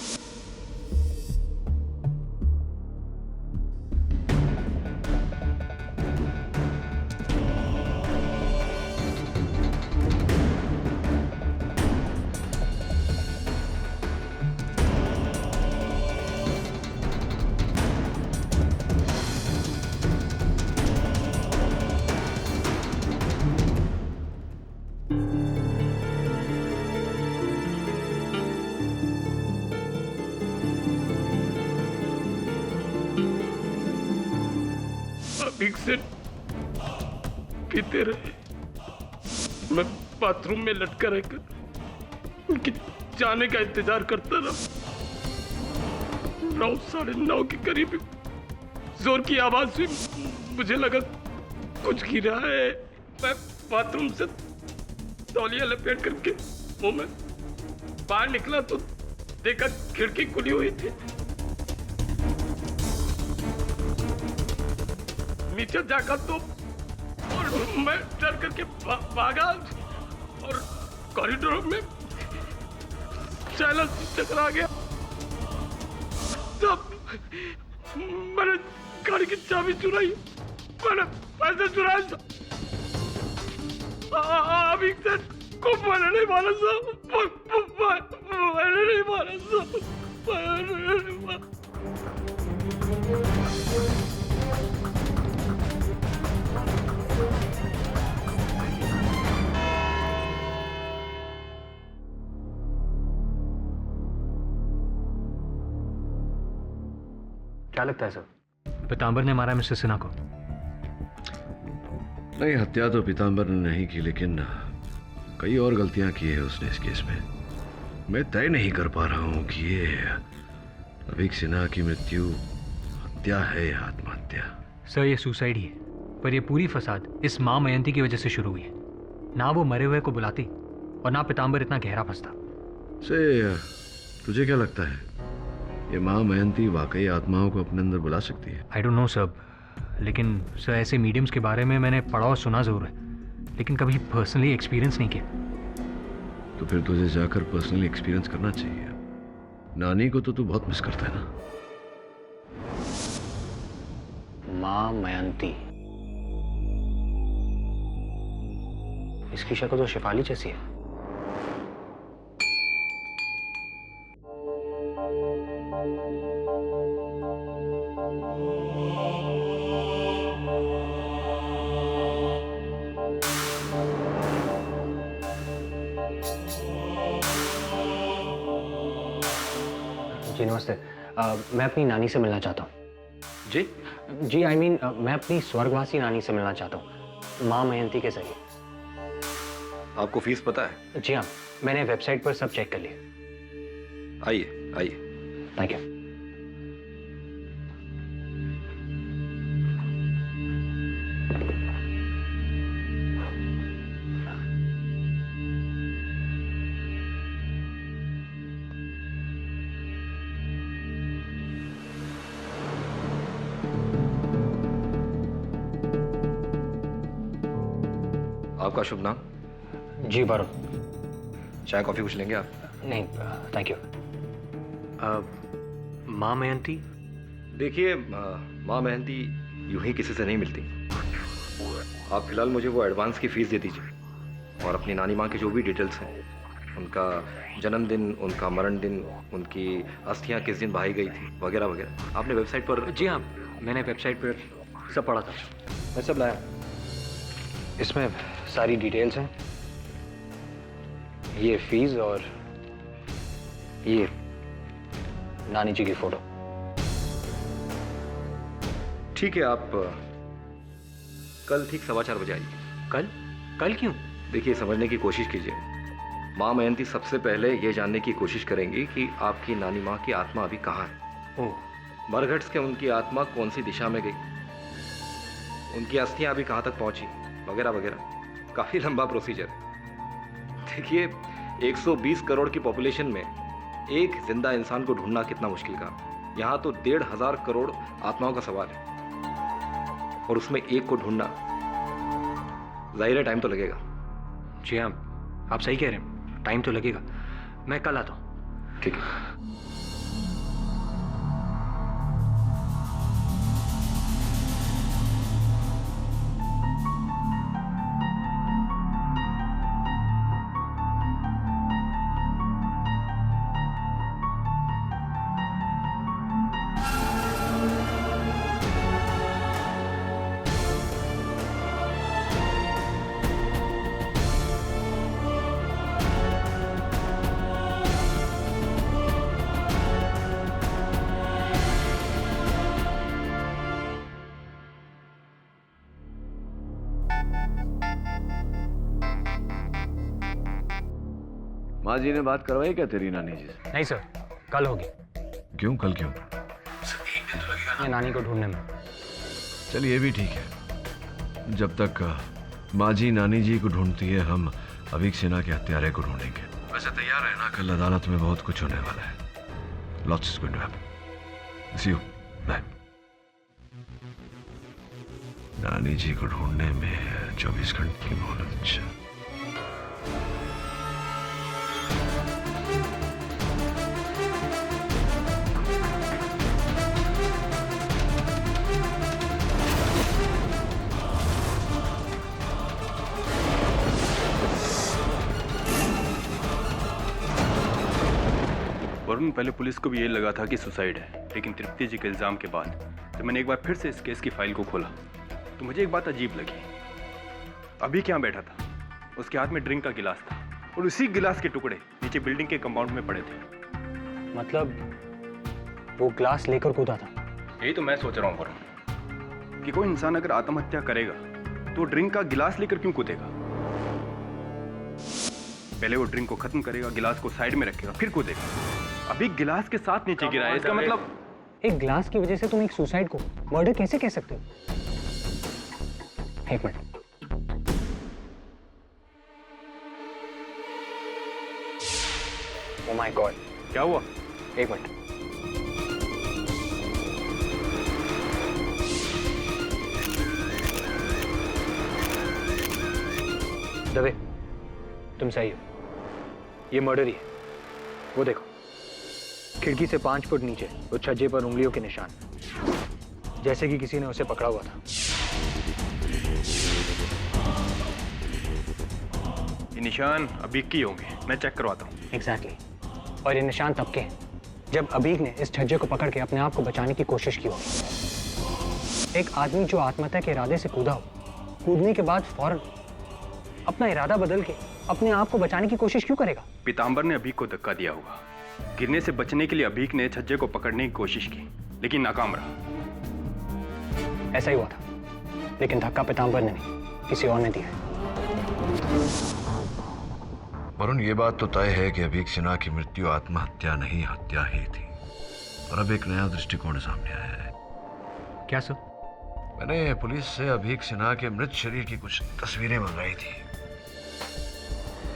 से पीते रहे। मैं बाथरूम में लटका रहकर उनके जाने का इंतजार करता रहा। 9, 9:30 के करीब जोर की आवाज हुई। मुझे लगा कुछ गिरा है। मैं बाथरूम से तौलिया लपेट करके मुंह में बाहर निकला तो देखा खिड़की खुली हुई थी। नीचे जाकर तो और मैं डर करके भागा और कॉरिडोर में शैला से टकरा गया। तब मैंने गाड़ी की चाबी चुराई, मैंने पैसे चुराए। अभी से को मैंने नहीं मारा साहब, मैंने नहीं मारा साहब, मैंने नहीं मारा। क्या लगता है सर, पीतांबर ने मारा मिस्टर सिन्हा को? नहीं, हत्या तो पीतांबर ने नहीं की, लेकिन कई और गलतियां की है उसने इस केस में। मैं तय नहीं कर पा रहा हूं कि ये अभिक सिन्हा की मृत्यु हत्या है या आत्महत्या। सर ये सुसाइड ही है, पर ये पूरी फसाद इस माँ मयंती की वजह से शुरू हुई है। ना वो मरे हुए को बुलाती और ना पीतांबर इतना गहरा फंसता। से तुझे क्या लगता है, ये माँ मयंती वाकई आत्माओं को अपने अंदर बुला सकती है? आई डोंट नो सर, लेकिन सर ऐसे मीडियम्स के बारे में मैंने पढ़ा और सुना जरूर है, लेकिन कभी पर्सनली एक्सपीरियंस नहीं किया। तो फिर तुझे जाकर पर्सनली एक्सपीरियंस करना चाहिए। नानी को तो तू बहुत मिस करता है ना। माँ मयंती, इसकी शक्ल तो शिफाली जैसी है। जी नमस्ते। मैं अपनी नानी से मिलना चाहता हूँ। जी जी आई मीन मैं अपनी स्वर्गवासी नानी से मिलना चाहता हूँ, माँ मयंती के जरिए। आपको फीस पता है? जी हाँ, मैंने वेबसाइट पर सब चेक कर लिया। आइए आइए। Thank you. आपका शुभ नाम? जी वरुण। चाय कॉफी कुछ लेंगे आप? नहीं थैंक यू। माँ मयंती? देखिए माँ मयंती यूं ही किसी से नहीं मिलती। आप फिलहाल मुझे वो एडवांस की फीस दे दीजिए और अपनी नानी माँ की जो भी डिटेल्स हैं, उनका जन्मदिन, उनका मरण दिन, उनकी अस्थियाँ किस दिन बहाई गई थी, वगैरह वगैरह। आपने वेबसाइट पर? जी हाँ, मैंने वेबसाइट पर सब पढ़ा था। मैं सब लाया। इसमें सारी डिटेल्स हैं, ये फीस और ये नानी जी की फोटो। ठीक है, आप कल ठीक 4:15 बजे आइए। कल? कल क्यों? देखिए समझने की कोशिश कीजिए। माँ मयंती सबसे पहले ये जानने की कोशिश करेंगी कि आपकी नानी माँ की आत्मा अभी कहाँ है। ओह। मरघट्स के उनकी आत्मा कौन सी दिशा में गई, उनकी अस्थियाँ अभी कहाँ तक पहुँची, वगैरह वगैरह। काफ़ी लंबा प्रोसीजर है। देखिए 120 करोड़ की पॉपुलेशन में एक जिंदा इंसान को ढूंढना कितना मुश्किल का। यहाँ तो 1,500 करोड़ आत्माओं का सवाल है और उसमें एक को ढूंढना, जाहिर है टाइम तो लगेगा। जी हाँ, आप सही कह रहे हैं, टाइम तो लगेगा। मैं कल आता हूँ। ठीक है। माँ जी ने बात करवाई क्या तेरी नानी जी से? नहीं सर, कल होगी। क्यों कल क्यों? ये नानी को ढूंढने में। चलिए ये भी ठीक है। जब तक माँ जी नानी जी को ढूंढती है, हम अभिक सिन्हा के हत्यारे को ढूंढेंगे। वैसे तैयार है ना, कल अदालत में बहुत कुछ होने वाला है। Lots is going to happen. See you. Bye. नानी जी को ढूंढने में 24 घंटे की मोहलत। वरुण, पहले पुलिस को भी ये लगा था कि सुसाइड है, लेकिन तृप्ति जी के इल्जाम के बाद जब मैंने एक बार फिर से इस केस की फाइल को खोला तो मुझे एक बात अजीब लगी। अभी क्या बैठा था, उसके हाथ में ड्रिंक का गिलास था और उसी गिलास के टुकड़े नीचे बिल्डिंग के कंपाउंड में पड़े थे। मतलब वो ग्लास लेकर कूदा था? यही तो मैं सोच रहा हूँ वरुण, कि कोई इंसान अगर आत्महत्या करेगा तो ड्रिंक का गिलास लेकर क्यों कूदेगा? पहले वो ड्रिंक को खत्म करेगा, गिलास को साइड में रखेगा, फिर कूदेगा। अभी गिलास के साथ नीचे गिरा है, इसका मतलब एक ग्लास की वजह से तुम एक सुसाइड को मर्डर कैसे कह सकते हो? एक मिनट। ओह माय गॉड, क्या हुआ? एक मिनट। दवे, तुम सही हो, ये मर्डर ही है। वो देखो, खिड़की से 5 फुट नीचे उस छज्जे पर उंगलियों के निशान, जैसे कि किसी ने उसे पकड़ा हुआ था। ये निशान अबीक की होंगे, मैं चेक करवाता हूँ। एग्जैक्टली। और ये निशान तब के हैं जब अबीक ने इस छज्जे को पकड़ के अपने आप को बचाने की कोशिश की होगी। एक आदमी जो आत्महत्या के इरादे से कूदा हो, कूदने के बाद फौरन अपना इरादा बदल के अपने आप को बचाने की कोशिश क्यों करेगा? पीताम्बर ने अबीक को धक्का दिया होगा गिरने से बचने के लिए अभीक ने छज्जे को पकड़ने की कोशिश की, लेकिन नाकाम रहा। ऐसा ही हुआ था, लेकिन धक्का पीताम्बर ने नहीं, किसी और ने दिया है। वरुण, ये बात तो तय है कि अभीक सिन्हा की मृत्यु आत्महत्या नहीं, हत्या ही थी। और अब एक नया दृष्टिकोण सामने आया है। क्या सर? मैंने पुलिस से अभीक सिन्हा के मृत शरीर की कुछ तस्वीरें मंगाई थी।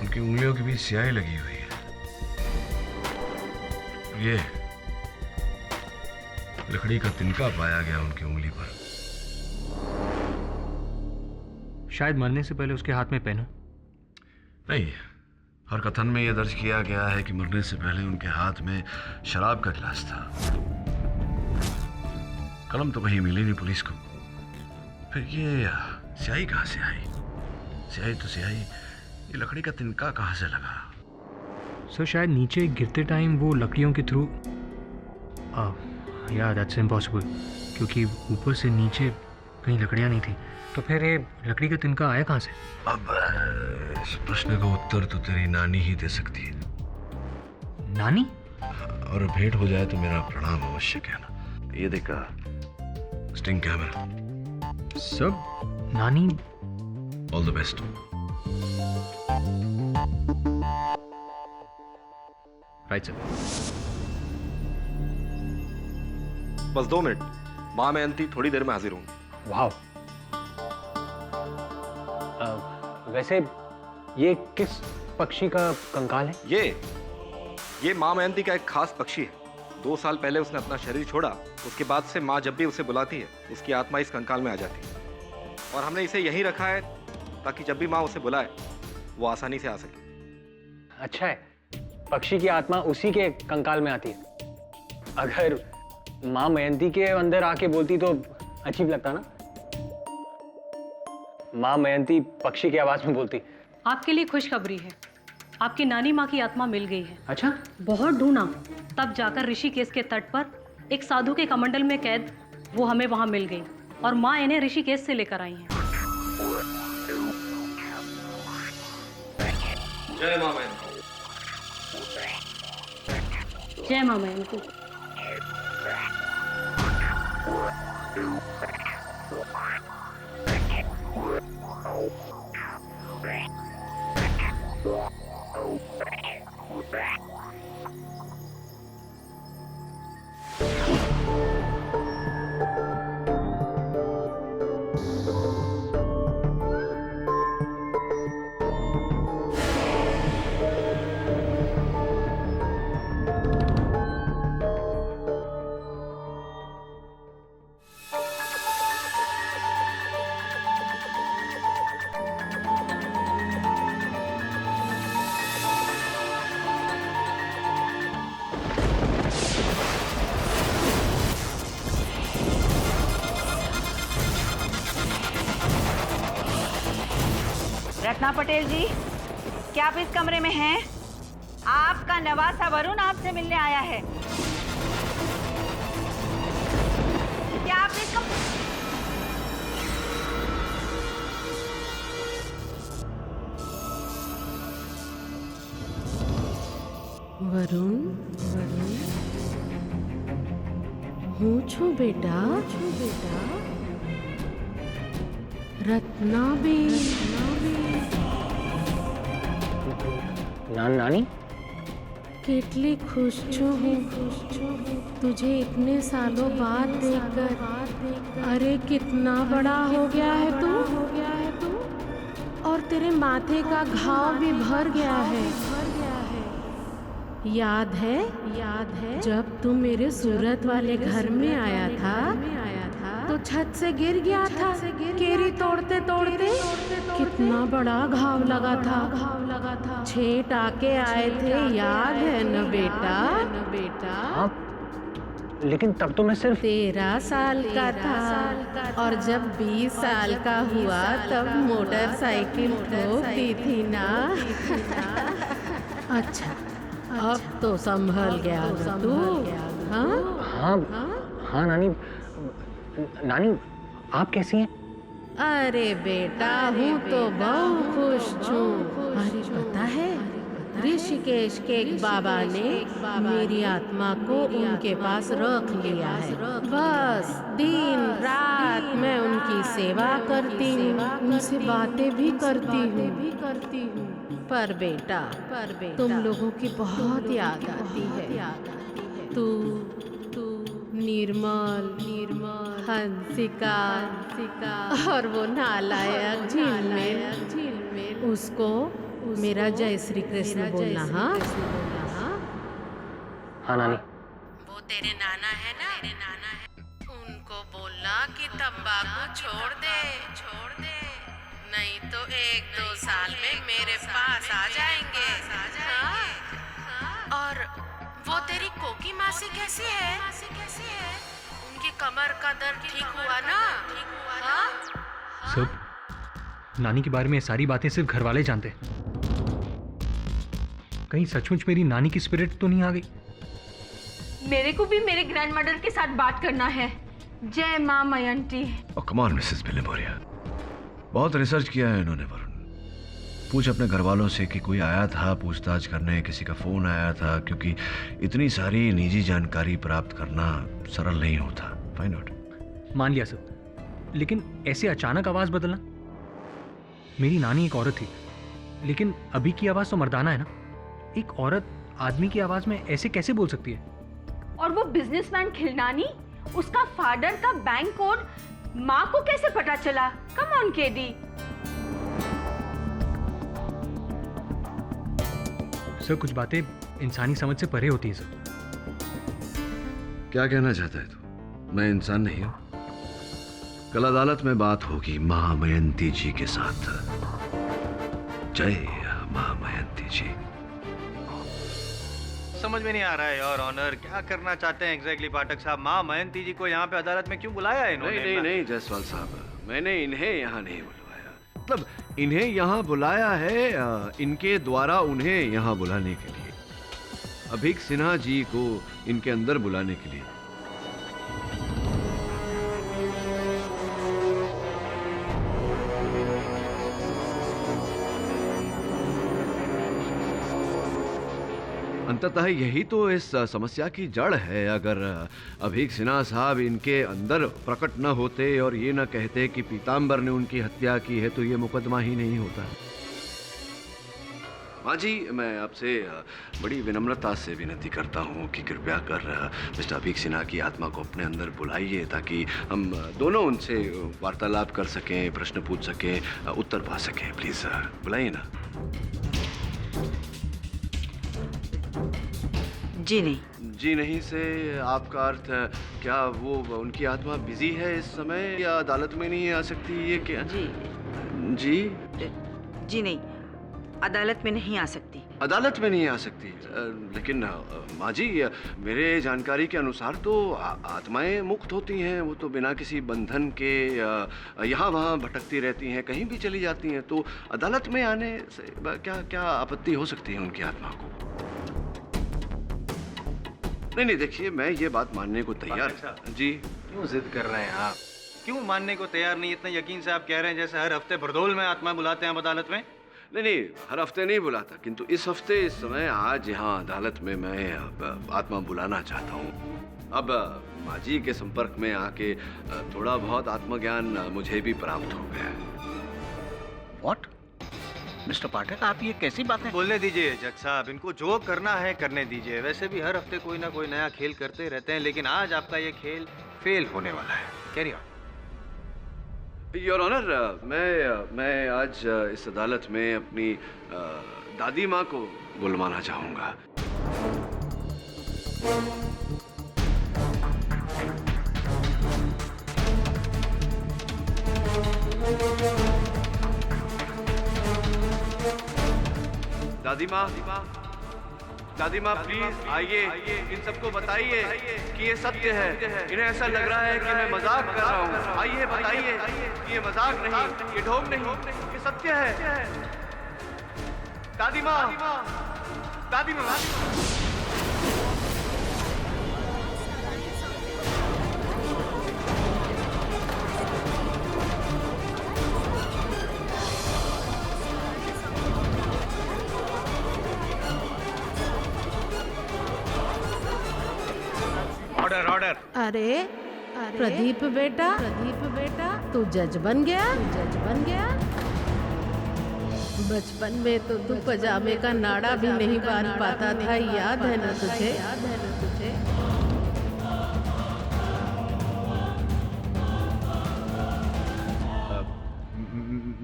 उनकी उंगलियों के बीच स्याही लगी हुई है। ये लकड़ी का तिनका पाया गया उनकी उंगली पर। शायद मरने से पहले उसके हाथ में पेन हो। नहीं, हर कथन में यह दर्ज किया गया है कि मरने से पहले उनके हाथ में शराब का गिलास था। कलम तो कहीं मिली नहीं पुलिस को। फिर ये स्याही कहाँ से आई? स्याही तो स्याही, ये लकड़ी का तिनका कहाँ से लगा? सर शायद नीचे गिरते टाइम वो लकड़ियों के थ्रू, या दैट्स इम्पॉसिबल, क्योंकि ऊपर से नीचे कहीं लकड़ियाँ नहीं थी। तो फिर ये लकड़ी का तिनका आया कहाँ से? अब इस प्रश्न का उत्तर तो तेरी नानी ही दे सकती है। नानी? और भेंट हो जाए तो मेरा प्रणाम अवश्य कहना। ये देखा स्टिंग कैमरा। सब नानी। All the best. Right sir. बस 2 मिनट, माँ मैं अंती थोड़ी देर में हाजिर हूँ। वाह। वैसे ये किस पक्षी का कंकाल है? ये माँ मयंती का एक खास पक्षी है। 2 साल पहले उसने अपना शरीर छोड़ा। उसके बाद से माँ जब भी उसे बुलाती है, उसकी आत्मा इस कंकाल में आ जाती है। और हमने इसे यहीं रखा है ताकि जब भी माँ उसे बुलाए वो आसानी से आ सके। अच्छा है, पक्षी की आत्मा उसी के कंकाल में आती है। अगर माँ मयंती के अंदर आके बोलती तो अजीब लगता ना। माँ मयंती पक्षी की आवाज में बोलती। आपके लिए खुशखबरी है, आपकी नानी माँ की आत्मा मिल गई है। अच्छा? बहुत ढूंढा, तब जाकर ऋषिकेश के तट पर एक साधु के कमंडल में कैद वो हमें वहां मिल गई और माँ इन्हें ऋषिकेश से लेकर आई हैं। जय माँ मयंती। जय माँ मयंती। रत्ना पटेल जी, क्या आप इस कमरे में हैं? आपका नवासा वरुण आपसे मिलने आया है। क्या आप इस वरुण, वरुण, હું છું બેટા, रत्नाबेन। नानी? कितनी खुश हूँ तुझे इतने सालों बाद देखकर। अरे कितना बड़ा हो गया है तू, और तेरे माथे का घाव भी भर गया है। याद है जब तू मेरे सूरत वाले घर में आया था तो छत से गिर गया था केरी तोड़ते तोड़ते। कितना बड़ा घाव लगा था। 6 टाके आए थे, याद है न बेटा? हाँ, लेकिन तब तो मैं सिर्फ 13 साल का था, और जब 20 साल का हुआ तब मोटरसाइकिल ठोक दी थी ना। अच्छा, अब तो संभल गया तू? हाँ नानी। नानी आप कैसी हैं? अरे बेटा, हूँ तो बहुत खुश हूँ। अरे पता है ऋषिकेश के एक बाबा ने मेरी आत्मा को उनके पास रख लिया है। बस दिन रात मैं उनकी सेवा करती हूँ, उनसे बातें भी करती हूँ। पर बेटा तुम लोगों की बहुत याद आती है। तू निर्मल हंसिका और वो नालायक झिलमिल, उसको मेरा जय श्री कृष्ण बोलना। हाँ हाँ नानी। वो तेरे नाना है ना, उनको बोलना कि तंबाकू छोड़ दे, नहीं तो 1-2 साल में मेरे पास आ जाएंगे। हाँ? और वो तेरी कोकी मासी कैसी है? उनकी कमर का दर्द ठीक हुआ ना? हाँ? सब नानी के बारे में सारी बातें सिर्फ घर वाले जानते। कहीं सचमुच मेरी नानी की स्पिरिट तो नहीं आ गई? मेरे को भी मेरे ग्रैंडमदर के साथ बात करना है। जय माँ Mayanti. Oh, come on, Mrs Bilimoria, बहुत रिसर्च किया है इन्होंने वरुण। पूछ अपने घर वालों से कि कोई आया था पूछताछ करने, किसी का फोन आया था, क्योंकि इतनी सारी निजी जानकारी प्राप्त करना सरल नहीं होता। Find out. मान लिया सब, लेकिन ऐसे अचानक आवाज बदलना। मेरी नानी एक औरत थी, लेकिन अभी की आवाज तो मर्दाना है ना। एक औरत आदमी की आवाज में ऐसे कैसे बोल सकती है? और वो बिजनेसमैन खिलनानी, उसका फादर का बैंक कोड माँ को कैसे पता चला? Come on KD. सर कुछ बातें इंसानी समझ से परे होती हैं सर। क्या कहना चाहता है तू? मैं इंसान नहीं हूं? कल अदालत में बात होगी महामयंती जी के साथ। जय महामयंती जी। समझ में नहीं आ रहा है योर ऑनर, क्या करना चाहते हैं एग्जैक्टली पाठक साहब? माँ मयंती जी को यहाँ पे अदालत में क्यों बुलाया है इन्होंने? नहीं जायसवाल साहब, मैंने इन्हें यहाँ नहीं बुलवाया। मतलब इन्हें यहाँ बुलाया है इनके द्वारा उन्हें यहाँ बुलाने के लिए, अभीक सिन्हा जी को इनके अंदर बुलाने के लिए। अंततः यही तो इस समस्या की जड़ है। अगर अभीक सिन्हा साहब इनके अंदर प्रकट न होते और ये न कहते कि पीताम्बर ने उनकी हत्या की है, तो ये मुकदमा ही नहीं होता। माँ जी, मैं आपसे बड़ी विनम्रता से विनती करता हूँ कि कृपया कर मिस्टर अभीक सिन्हा की आत्मा को अपने अंदर बुलाइए, ताकि हम दोनों उनसे वार्तालाप कर सकें, प्रश्न पूछ सकें, उत्तर पा सकें। प्लीज बुलाइए ना। जी नहीं से आपका अर्थ क्या वो उनकी आत्मा बिजी है इस समय, या अदालत में नहीं आ सकती? ये क्या? जी नहीं, अदालत में नहीं आ सकती। अदालत में नहीं आ सकती? लेकिन माँ जी, मेरे जानकारी के अनुसार तो आत्माएं मुक्त होती हैं, वो तो बिना किसी बंधन के यहाँ वहाँ भटकती रहती हैं, कहीं भी चली जाती हैं। तो अदालत में आने से क्या आपत्ति हो सकती है उनकी आत्मा को? नहीं, देखिए, मैं ये बात मानने को तैयार। जी क्यों जिद कर रहे हैं आप? क्यों मानने को तैयार नहीं? इतने यकीन से आप कह रहे हैं जैसे हर हफ्ते भरदौल में आत्मा बुलाते हैं अदालत में। नहीं, हर हफ्ते नहीं बुलाता, किंतु इस हफ्ते, इस समय, आज यहाँ अदालत में मैं आत्मा बुलाना चाहता हूँ। अब माँ जी के संपर्क में आके थोड़ा बहुत आत्मज्ञान मुझे भी प्राप्त हो गया है। व्हाट? मिस्टर पाठक, आप ये कैसी बातें? बोलने दीजिए जज साहब, इनको जो करना है करने दीजिए। वैसे भी हर हफ्ते कोई ना कोई नया खेल करते रहते हैं, लेकिन आज आपका ये खेल फेल होने वाला है। Carry on. योर ऑनर, मैं आज इस अदालत में अपनी दादी माँ को बुलवाना चाहूँगा। दादी माँ प्लीज आइए, इन सबको बताइए कि ये सत्य है। इन्हें ऐसा लग रहा है कि मैं मजाक कर रहा हूँ। आइए, बताइए कि ये मजाक नहीं, ये ढोंग नहीं, ये सत्य है। दादी माँ। Order order. अरे प्रदीप बेटा तू जज बन गया। बचपन में तो तू पजामे का नाड़ा भी नहीं बांध पाता था, याद है ना तुझे?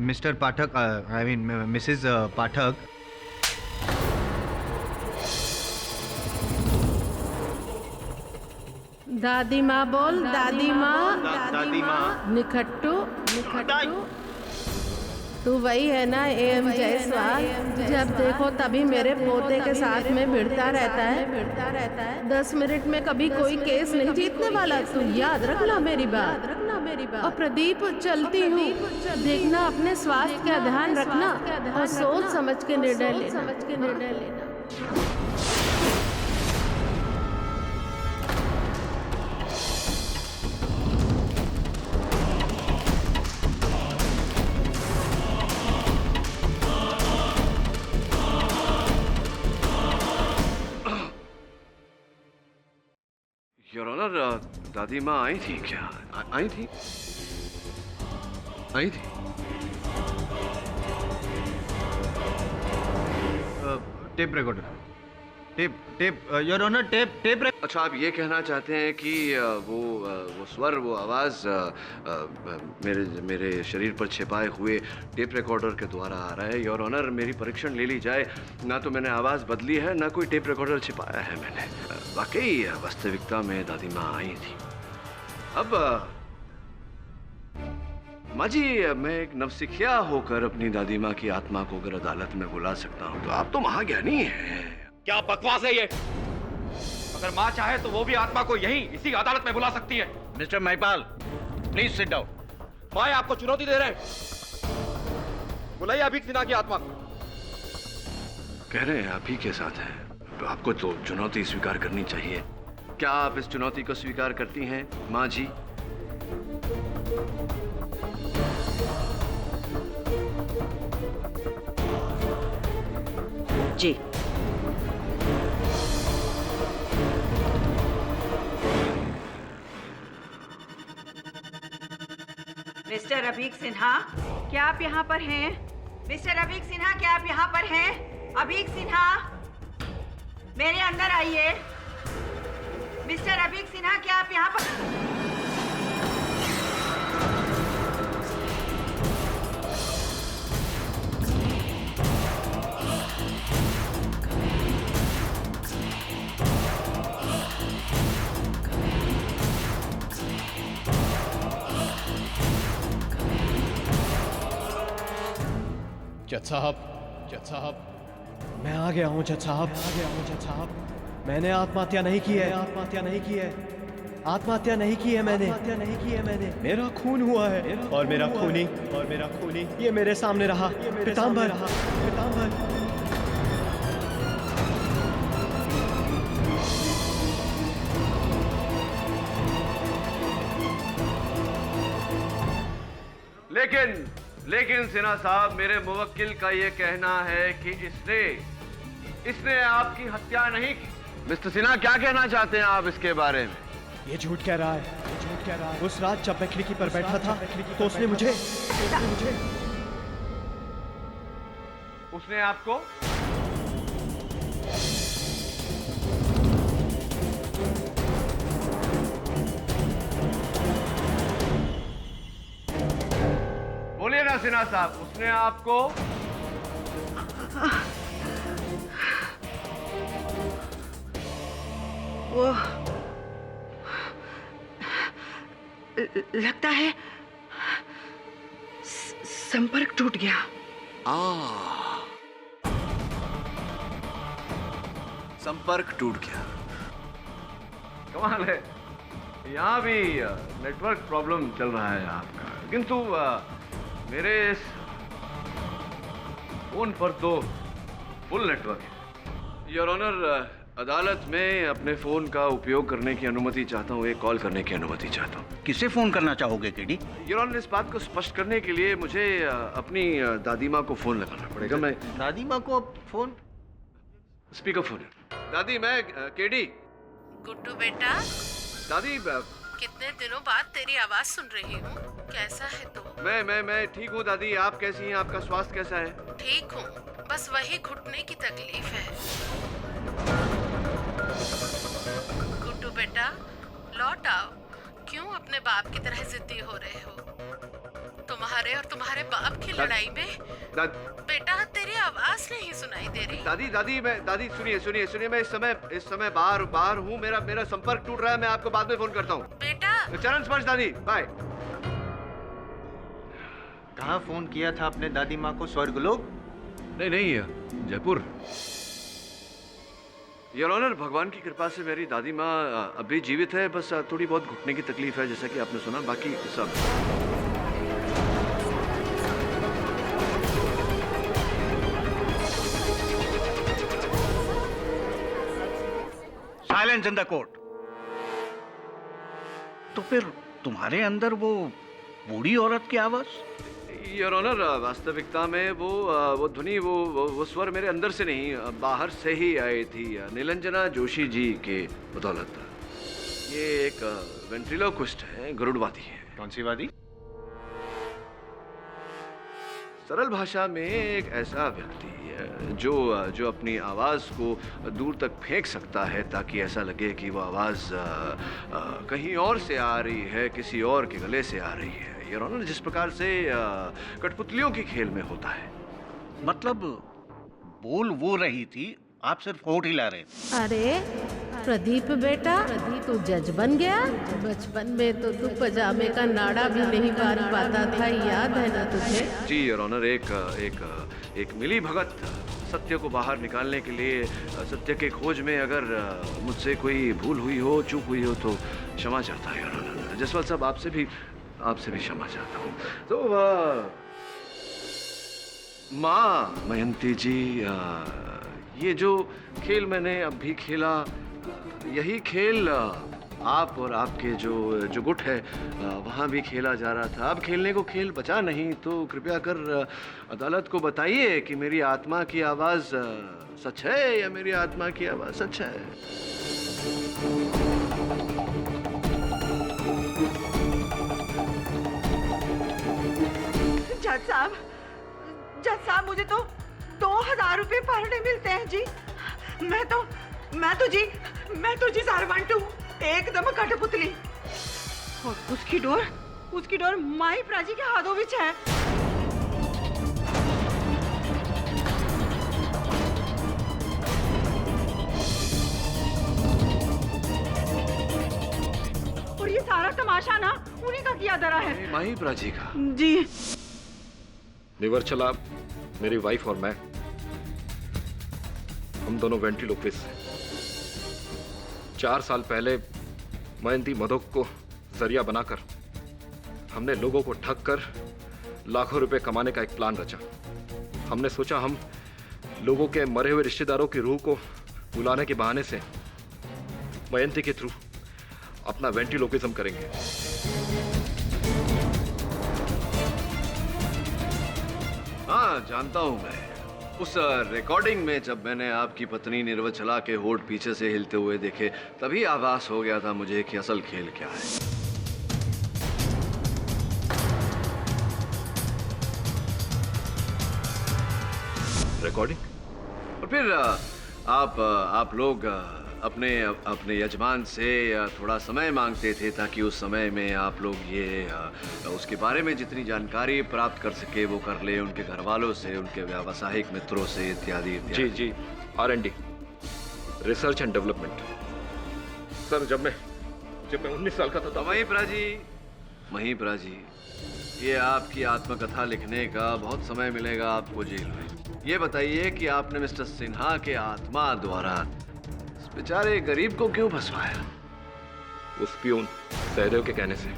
Mister Pathak, I mean Mrs Pathak, दादी माँ बोल, दादी माँ। दादी माँ। निखट्टू तू वही है ना एम जायसवाल? जब देखो तभी मेरे पोते के साथ में भिड़ता रहता है। 10 मिनट में कभी कोई केस नहीं जीतने वाला। तू याद रखना मेरी बात। और प्रदीप चलती हूँ, देखना अपने स्वास्थ्य का ध्यान रखना और सोच समझ के निर्णय लेना। योर ऑनर, दादी माँ आई थी क्या? आई थी। Tape recorder, tape your honour, tape. अच्छा, आप ये कहना चाहते हैं कि वो स्वर, वो आवाज़ मेरे शरीर पर छिपाए हुए टेप रिकॉर्डर के द्वारा आ रहा है। योर ऑनर, मेरी परीक्षण ले ली जाए, ना तो मैंने आवाज़ बदली है, ना कोई टेप रिकॉर्डर छिपाया है मैंने। वाकई वास्तविकता में दादी माँ आई थी। अब माँ जी, मैं एक नवसिखिया होकर अपनी दादी माँ की आत्मा को अगर अदालत में बुला सकता हूँ तो आप तो महाज्ञानी हैं। क्या बकवास है ये? अगर माँ चाहे तो वो भी आत्मा को यही इसी अदालत में बुला सकती है। Mister Mahipal, please sit down. माँ आपको चुनौती दे रहे हैं। बुलाइए अभीक सिन्हा की आत्मा को। कह रहे हैं आप ही के साथ है, तो आपको तो चुनौती स्वीकार करनी चाहिए। क्या आप इस चुनौती को स्वीकार करती हैं माँ जी? जी। मिस्टर अभीक सिन्हा, क्या आप यहाँ पर हैं? मिस्टर अभीक सिन्हा, क्या आप यहाँ पर हैं? अभीक सिन्हा, मेरे अंदर आइए। मिस्टर अभीक सिन्हा, क्या आप यहाँ पर? जज साहब, मैं आ गया हूँ जज साहब। मैंने आत्महत्या नहीं की है। आत्महत्या नहीं की है मैंने। मेरा खून हुआ है और मेरा खूनी ये मेरे सामने रहा। पीतांबर। लेकिन सिन्हा साहब, मेरे मुवक्किल का ये कहना है कि इसने आपकी हत्या नहीं की। मिस्टर सिन्हा, क्या कहना चाहते हैं आप इसके बारे में? ये झूठ कह रहा है। उस रात जब मैं खिड़की पर बैठा था तो उसने आपको बोलिए ना सिन्हा साहब, उसने आपको? वो लगता है संपर्क टूट गया। संपर्क टूट गया। कमाल है, यहाँ भी नेटवर्क प्रॉब्लम चल रहा है आपका, किंतु मेरे इस फोन पर तो फुल नेटवर्क है। योर ऑनर, अदालत में अपने फोन का उपयोग करने की अनुमति चाहता हूँ, एक कॉल करने की अनुमति चाहता हूँ। किसे फोन करना चाहोगे केडी? योर ऑनर, इस बात को स्पष्ट करने के लिए मुझे अपनी दादी माँ को फोन लगाना पड़ेगा। मैं दादी माँ को फोन? स्पीकर फोन है। दादी, मैं केडी। गुड्डू बेटा, दादी कितने दिनों बाद तेरी आवाज सुन रही हूँ। कैसा है तू? मैं ठीक हूँ दादी। आप कैसी हैं? आपका स्वास्थ्य कैसा है? ठीक हूँ, बस वही घुटने की तकलीफ है। गुड्डू बेटा लौट आओ। क्यों अपने बाप की तरह जिद्दी हो रहे हो? तुम्हारे और तुम्हारे बाप की लड़ाई में बेटा तेरी आवाज नहीं सुनाई दे रही। दादी सुनिए मैं इस समय बाहर हूँ। मेरा संपर्क टूट रहा है। मैं आपको बाद में फोन करता हूँ। बेटा चरण स्पर्श दादी, बाय। कहाँ फोन किया था अपने दादी माँ को? स्वर्गलोक? नहीं, जयपुर। योर ऑनर, भगवान की कृपा से मेरी दादी माँ अभी जीवित है। बस थोड़ी बहुत घुटने की तकलीफ है, जैसा कि आपने सुना। बाकी सब साइलेंस इन द कोर्ट। तो फिर तुम्हारे अंदर वो बूढ़ी औरत की आवाज? योर ऑनर, वास्तविकता में वो ध्वनि वो स्वर मेरे अंदर से नहीं, बाहर से ही आई थी, नीलंजना जोशी जी के बदौलत। ये एक वेंट्रिलोक्विस्ट है, गरुड़वादी है। कौन सी वादी? सरल भाषा में एक ऐसा व्यक्ति जो अपनी आवाज को दूर तक फेंक सकता है ताकि ऐसा लगे कि वो आवाज कहीं और से आ रही है, किसी और के गले से आ रही है। योर ऑनर, जिस प्रकार से कठपुतलियों की खेल में होता है। मतलब बोल वो रही थी, आप सिर्फ होठ हिला रहे थे। अरे प्रदीप बेटा, तू जज बन गया? बचपन में तो तू पजामे का नाड़ा भी नहीं बांध पाता था, याद है ना तुझे? जी योर ऑनर, एक मिली भगत सत्य को बाहर निकालने के लिए, सत्य के खोज में अगर मुझसे कोई भूल हुई हो, चूक हुई हो तो क्षमा चाहता है योर ऑनर। जसवाल साहब, आपसे भी क्षमा चाहता हूँ। तो माँ मयंती जी, ये जो खेल मैंने अभी खेला, यही खेल आप और आपके जो गुट है वहाँ भी खेला जा रहा था। अब खेलने को खेल बचा नहीं, तो कृपया कर अदालत को बताइए कि मेरी आत्मा की आवाज़ सच है या मेरी आत्मा की आवाज़ सच है। जज साहब मुझे तो 2000 रुपए पर डे मिलते हैं जी। मैं तो जी सारवंट हूँ, एकदम कठपुतली। और उसकी डोर माई प्राजी के हाथों विच है। और ये सारा तमाशा ना उन्हीं का किया धरा है। माही प्राची का? जी। निवर्चला, मेरी वाइफ और मैं, हम दोनों वेंट्रिलोक्विस्ट हैं। 4 साल पहले मयंती मधोक को जरिया बनाकर हमने लोगों को ठग कर लाखों रुपए कमाने का एक प्लान रचा। हमने सोचा हम लोगों के मरे हुए रिश्तेदारों की रूह को बुलाने के बहाने से मयंती के थ्रू अपना वेंट्रिलोक्विज्म करेंगे। हाँ, जानता हूं मैं। उस रिकॉर्डिंग में जब मैंने आपकी पत्नी निर्वचला के होठ पीछे से हिलते हुए देखे, तभी आभास हो गया था मुझे कि असल खेल क्या है। रिकॉर्डिंग? और फिर आप लोग अपने यजमान से थोड़ा समय मांगते थे ताकि उस समय में आप लोग ये उसके बारे में जितनी जानकारी प्राप्त कर सके वो कर ले, उनके घर वालों से, उनके व्यावसायिक मित्रों से, इत्यादि इत्यादि। जी, R&D, research and development. Sir, जब मैं 19 साल का था तब। महिप्रा जी, ये आपकी आत्मकथा लिखने का बहुत समय मिलेगा आपको जेल में। ये बताइए कि आपने मिस्टर सिन्हा के आत्मा द्वारा बेचारे गरीब को क्यों फंसवाया? उस पियून सहदेव के कहने से।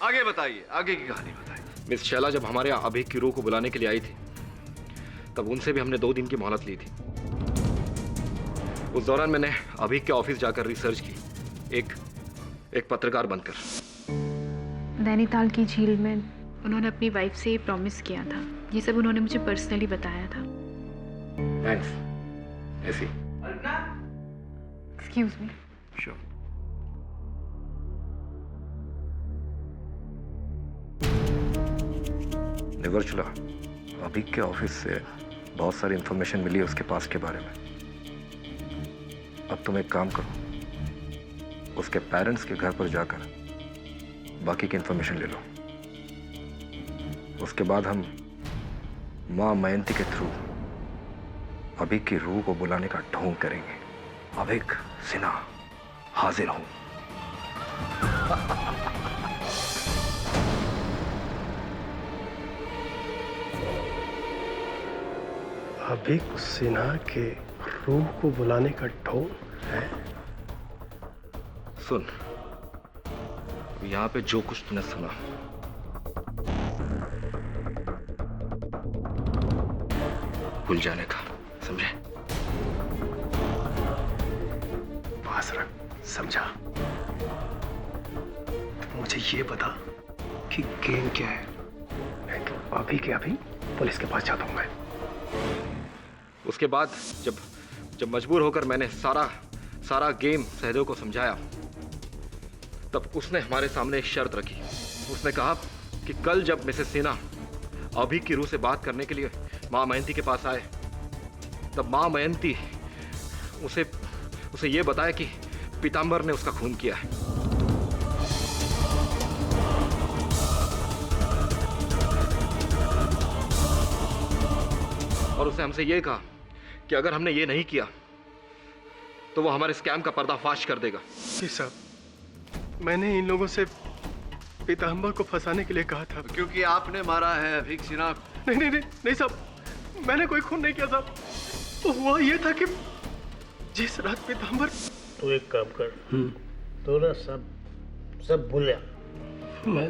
आगे बताइए, आगे की कहानी बताइए। मिस शैला जब हमारे यहाँ अभीक की रूह को बुलाने के लिए आई थी, तब उनसे भी हमने 2 दिन की मोहलत ली थी। उस दौरान मैंने अभीक के ऑफिस जाकर रिसर्च की, एक पत्रकार बनकर। नैनीताल की झील में उन्होंने अपनी वाइफ से प्रॉमिस किया था। ये सब उन्होंने मुझे पर्सनली बताया था। थैंक्स ऐसी। Excuse me. श्योर। निवर्चुला, अभी के ऑफिस से बहुत सारी इंफॉर्मेशन मिली है उसके पास के बारे में। अब तुम एक काम करो, उसके पेरेंट्स के घर पर जाकर बाकी की इंफॉर्मेशन ले लो। उसके बाद हम माँ मयंती के थ्रू अभिक की रूह को बुलाने का ढोंग करेंगे। अभिक सिन्हा हाजिर हूं। अभिक सिन्हा के रूह को बुलाने का ढोंग है। सुन, यहाँ पे जो कुछ तूने सुना, भूल जाने का, समझे? पास रख, समझा? मुझे ये बता कि गेम क्या है। अभी के अभी पुलिस के पास जाता हूं मैं। उसके बाद जब मजबूर होकर मैंने सारा गेम सहदेव को समझाया, तब उसने हमारे सामने एक शर्त रखी। उसने कहा कि कल जब मिसेस सिन्हा अभी की रूह से बात करने के लिए माँ मयंती के पास आए, तब माँ मयंती उसे ये बताया कि पीताम्बर ने उसका खून किया है। और उसने हमसे ये कहा कि अगर हमने ये नहीं किया तो वो हमारे स्कैम का पर्दाफाश कर देगा। जी साहब, मैंने इन लोगों से पीताम्बर को फंसाने के लिए कहा था। क्योंकि आपने मारा है अभिक सिन्हा। नहीं साहब, मैंने कोई खून नहीं किया साहब। तो हुआ ये था कि जिस रात पीताम्बर। तू एक काम कर, तो ना सब भूल जा। मैं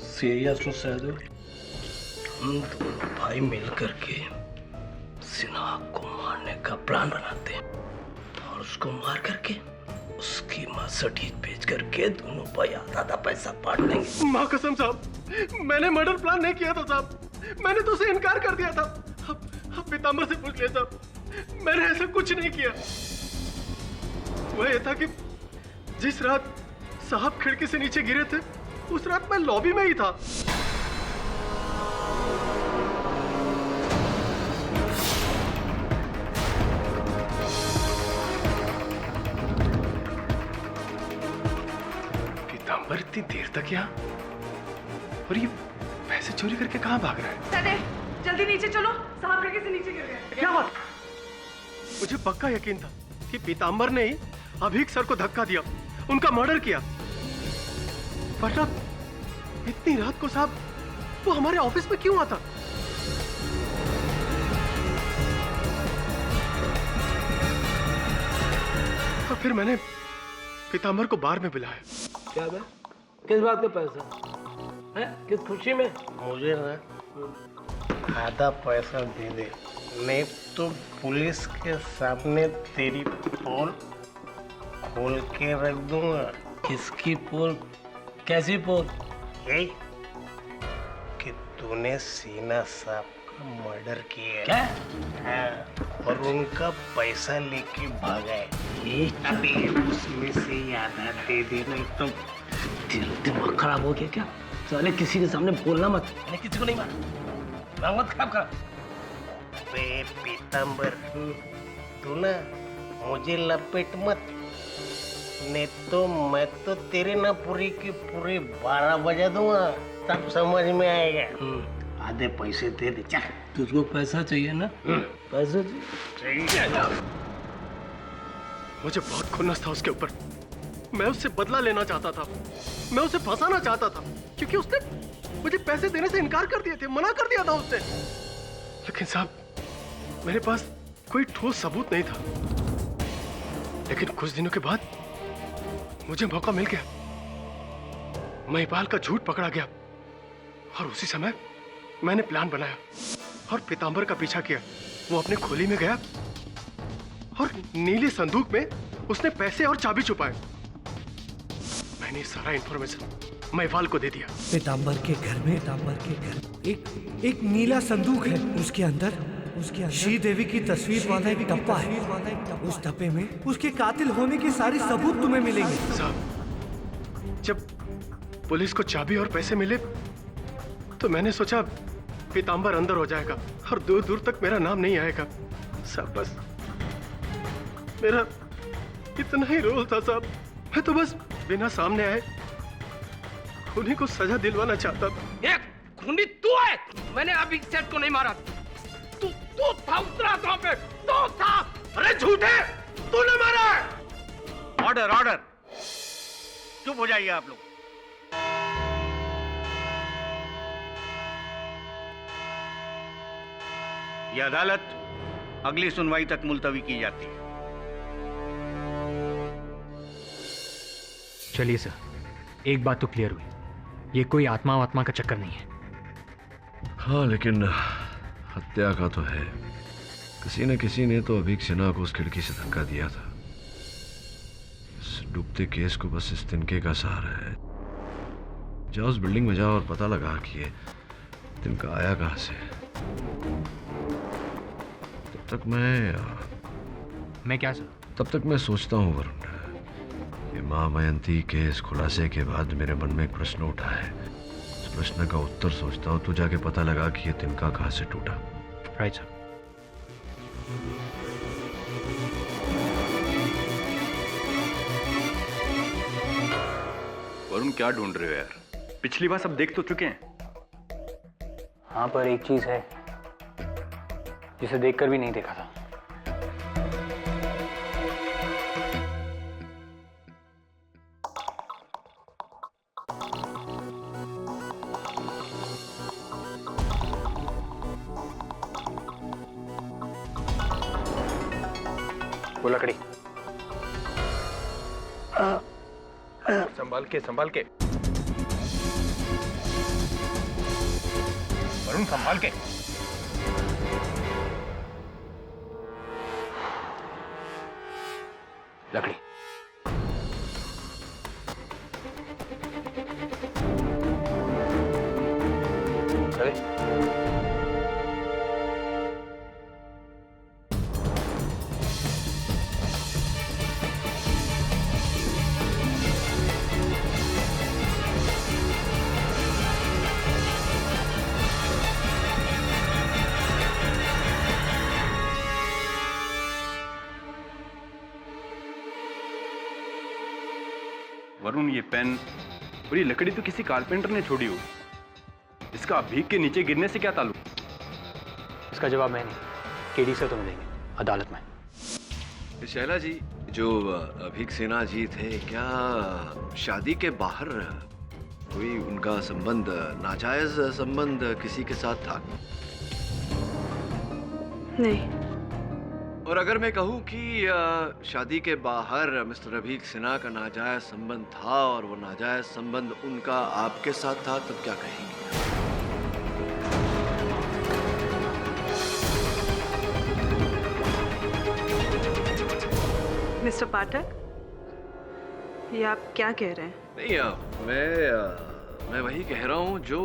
सीरियस हूँ सहदेव। हम दोनों भाई मिल करके सिन्हा को मारने का प्लान बनाते हैं और उसको मार करके उसकी माँ सटीक बेच करके दोनों भाई आधा पैसा बांट देंगे। माँ कसम साहब, मैंने मर्डर प्लान नहीं किया था साहब। मैंने तो उसे इनकार कर दिया था। अब पीताम्बर से पूछ लिया साहब, मैंने ऐसा कुछ नहीं किया। वह ये था कि जिस रात साहब खिड़की से नीचे गिरे थे, उस रात मैं लॉबी में ही था। पीताम्बर इतनी देर तक यहाँ, और ये पैसे चोरी करके कहाँ भाग रहा है? सदैव, जल्दी नीचे चलो, साहब खिड़की से नीचे गिर गए। क्या बात? मुझे पक्का यकीन था कि पीताम्बर ने ही अभिक सर को धक्का दिया, उनका मर्डर किया। वरना इतनी रात को साहब वो हमारे ऑफिस में क्यों आता? और फिर मैंने पीताम्बर को बार में बुलाया। क्या बे? किस बात का पैसा है? किस खुशी में? मुझे ना आधा पैसा दे दे, नहीं तो पुलिस के सामने तेरी पोल खोल के रख दूंगा। किसकी पोल? कैसी पोल? यही कि तूने सिन्हा साहब का मर्डर किया। क्या? हाँ, और उनका पैसा लेके भागा है। अभी उसमें से आधा दे दे, नहीं तो दिमाग खराब हो गया क्या? साले किसी के सामने बोलना मत। मैंने किसी को नहीं मारा। मत खराब कर। बे पीताम्बर, तू ना मुझे लपेट मत, नहीं तो मैं तो तेरे ना पूरी की पूरी 12 बजा दूंगा, तब समझ में आएगा। आधे पैसे दे दे। चल, तुझको पैसा चाहिए ना? पैसा चाहिए। मुझे बहुत खुन्नस था उसके ऊपर। मैं उससे बदला लेना चाहता था, मैं उसे फंसाना चाहता था, क्योंकि उसने मुझे पैसे देने से इनकार कर दिए थे, मना कर दिया था उसने। लेकिन साहब मेरे पास कोई ठोस सबूत नहीं था। लेकिन कुछ दिनों के बाद मुझे मौका मिल गया। महिपाल का झूठ पकड़ा गया और उसी समय मैंने प्लान बनाया और पीताम्बर का पीछा किया। वो अपने खोली में गया और नीले संदूक में उसने पैसे और चाबी छुपाए। मैंने सारा इंफॉर्मेशन महिवाल को दे दिया। पीताम्बर के घर में एक नीला संदूक है। उसके अंदर श्री देवी की तस्वीर वाला एक डब्बा है। उस डब्बे में उसके कातिल होने के सारे सबूत तुम्हें मिलेंगे। साहब, जब पुलिस को चाबी और पैसे मिले तो मैंने सोचा पीताम्बर अंदर हो जाएगा और दूर दूर तक मेरा नाम नहीं आएगा। साहब, बस मेरा इतना ही रोल था साहब। मैं तो बस बिना सामने आए उन्हीं को सजा दिलवाना चाहता था। एक खूनी तू है, मैंने अभी सेठ को नहीं मारा। तू था उस रात पे, तू था। अरे झूठे, तूने मारा है। ऑर्डर, चुप हो जाइए आप लोग। ये अदालत अगली सुनवाई तक मुलतवी की जाती है। चलिए सर, एक बात तो क्लियर हुई, ये कोई आत्मा का चक्कर नहीं है। हाँ, लेकिन हत्या का तो है। किसी ने तो अभीक सिन्हा को उस खिड़की से धक्का दिया था। इस डूबते केस को बस इस तिनके का सहारा है। जाओ उस बिल्डिंग में जाओ और पता लगा कि ये तिनका आया कहाँ से। तब तक मैं सोचता हूँ वरुण, ये माँ मयंती के इस खुलासे के बाद मेरे मन में एक प्रश्न उठा है। उस प्रश्न का उत्तर सोचता हूँ, तू जाके पता लगा कि ये तिनका कहाँ से टूटा। Right sir. वरुण, क्या ढूंढ रहे हो यार? पिछली बार सब देख तो चुके हैं। हाँ, पर एक चीज है जिसे देखकर भी नहीं देखा था। वो लकड़ी संभाल के वरुण, संभाल के। लकड़ी वरुण, ये पेन और ये लकड़ी तो किसी कारपेंटर ने छोड़ी हो। इसका अभीक के नीचे गिरने से क्या ताल्लुक? इसका जवाब मैं नहीं, केडी से तो मिलेंगे अदालत में। शैला जी, जो अभीक सिन्हा जी थे, क्या शादी के बाहर कोई उनका संबंध, नाजायज संबंध किसी के साथ था? नहीं। और अगर मैं कहूं कि शादी के बाहर मिस्टर अभीक सिन्हा का नाजायज संबंध था और वो नाजायज संबंध उनका आपके साथ था, तब क्या कहेंगे? मिस्टर पाठक, ये आप क्या कह रहे हैं? नहीं, मैं वही कह रहा हूं जो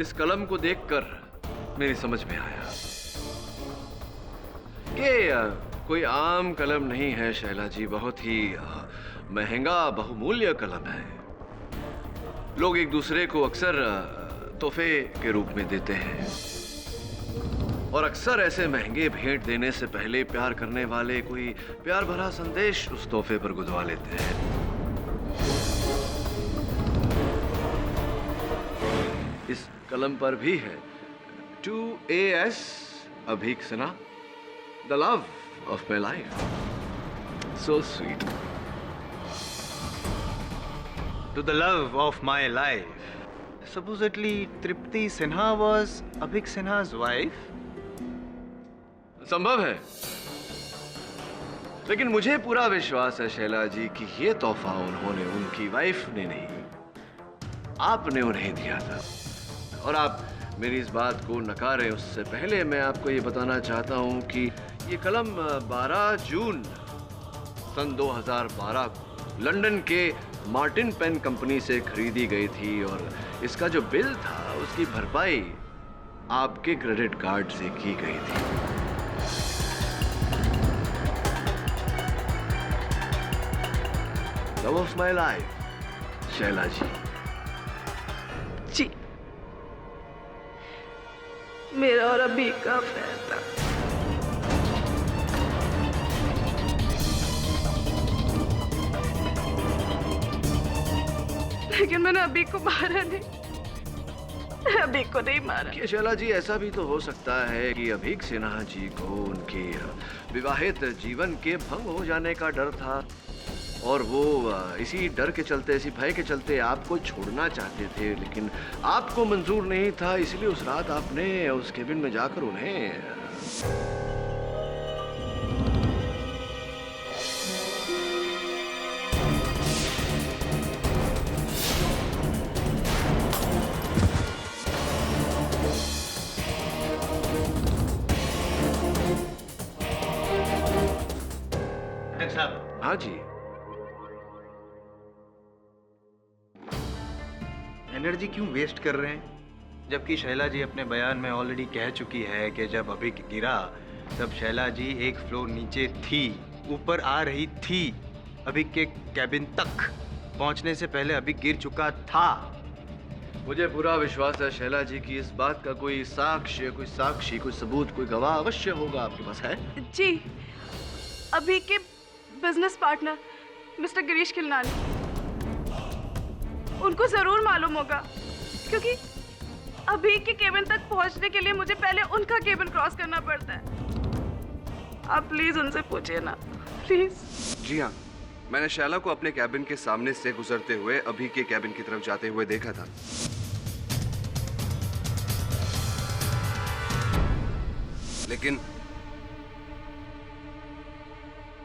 इस कलम को देखकर मेरी समझ में आया कि कोई आम कलम नहीं है शैला जी, बहुत ही महंगा बहुमूल्य कलम है। लोग एक दूसरे को अक्सर तोहफे के रूप में देते हैं और अक्सर ऐसे महंगे भेंट देने से पहले प्यार करने वाले कोई प्यार भरा संदेश उस तोहफे पर गुदवा लेते हैं। इस कलम पर भी है, to AS Abhik Sinha, the love of my life. So sweet. To the love of my life. Supposedly, Tripti Sinha was Abhik Sinha's wife? संभव है, लेकिन मुझे पूरा विश्वास है शैला जी कि ये तोहफा उन्होंने उनकी वाइफ ने नहीं, आपने उन्हें दिया था। और आप मेरी इस बात को नकारें उससे पहले मैं आपको ये बताना चाहता हूं कि ये कलम 12 जून सन 2012 को लंदन के मार्टिन पेन कंपनी से खरीदी गई थी और इसका जो बिल था उसकी भरपाई आपके क्रेडिट कार्ड से की गई थी। Love of my life Shaila ji. जी, मेरा और अभी का फैसला। लेकिन मैंने अभी को मारा नहीं, अभी को नहीं मारा। कि शैला जी, ऐसा भी तो हो सकता है कि अभीक सिन्हा जी को उनके विवाहित जीवन के भंग हो जाने का डर था और वो इसी डर के चलते, इसी भय के चलते आपको छोड़ना चाहते थे, लेकिन आपको मंजूर नहीं था, इसलिए उस रात आपने उस केबिन में जाकर उन्हें साहब। हाँ जी। एनर्जी क्यों वेस्ट कर रहे हैं? जबकि शैला जी अपने बयान में ऑलरेडी कह चुकी है कि जब अभी गिरा तब शैला जी एक फ्लोर नीचे थी, ऊपर आ रही थी। अभी के कैबिन तक पहुंचने से पहले अभी गिर चुका था। मुझे पूरा विश्वास है शैला जी की इस बात का कोई साक्ष्य, कोई सबूत, कोई गवाह अवश्य होगा आपके पास, है? जी, अभी के business partner mister Girish Khilnani, उनको जरूर मालूम होगा, क्योंकि अभी के केबिन तक पहुंचने के लिए मुझे पहले उनका केबिन क्रॉस करना पड़ता है। आप प्लीज उनसे पूछिए ना, प्लीज। जी हाँ, मैंने शैला को अपने कैबिन के सामने से गुजरते हुए अभी के कैबिन की तरफ जाते हुए देखा था।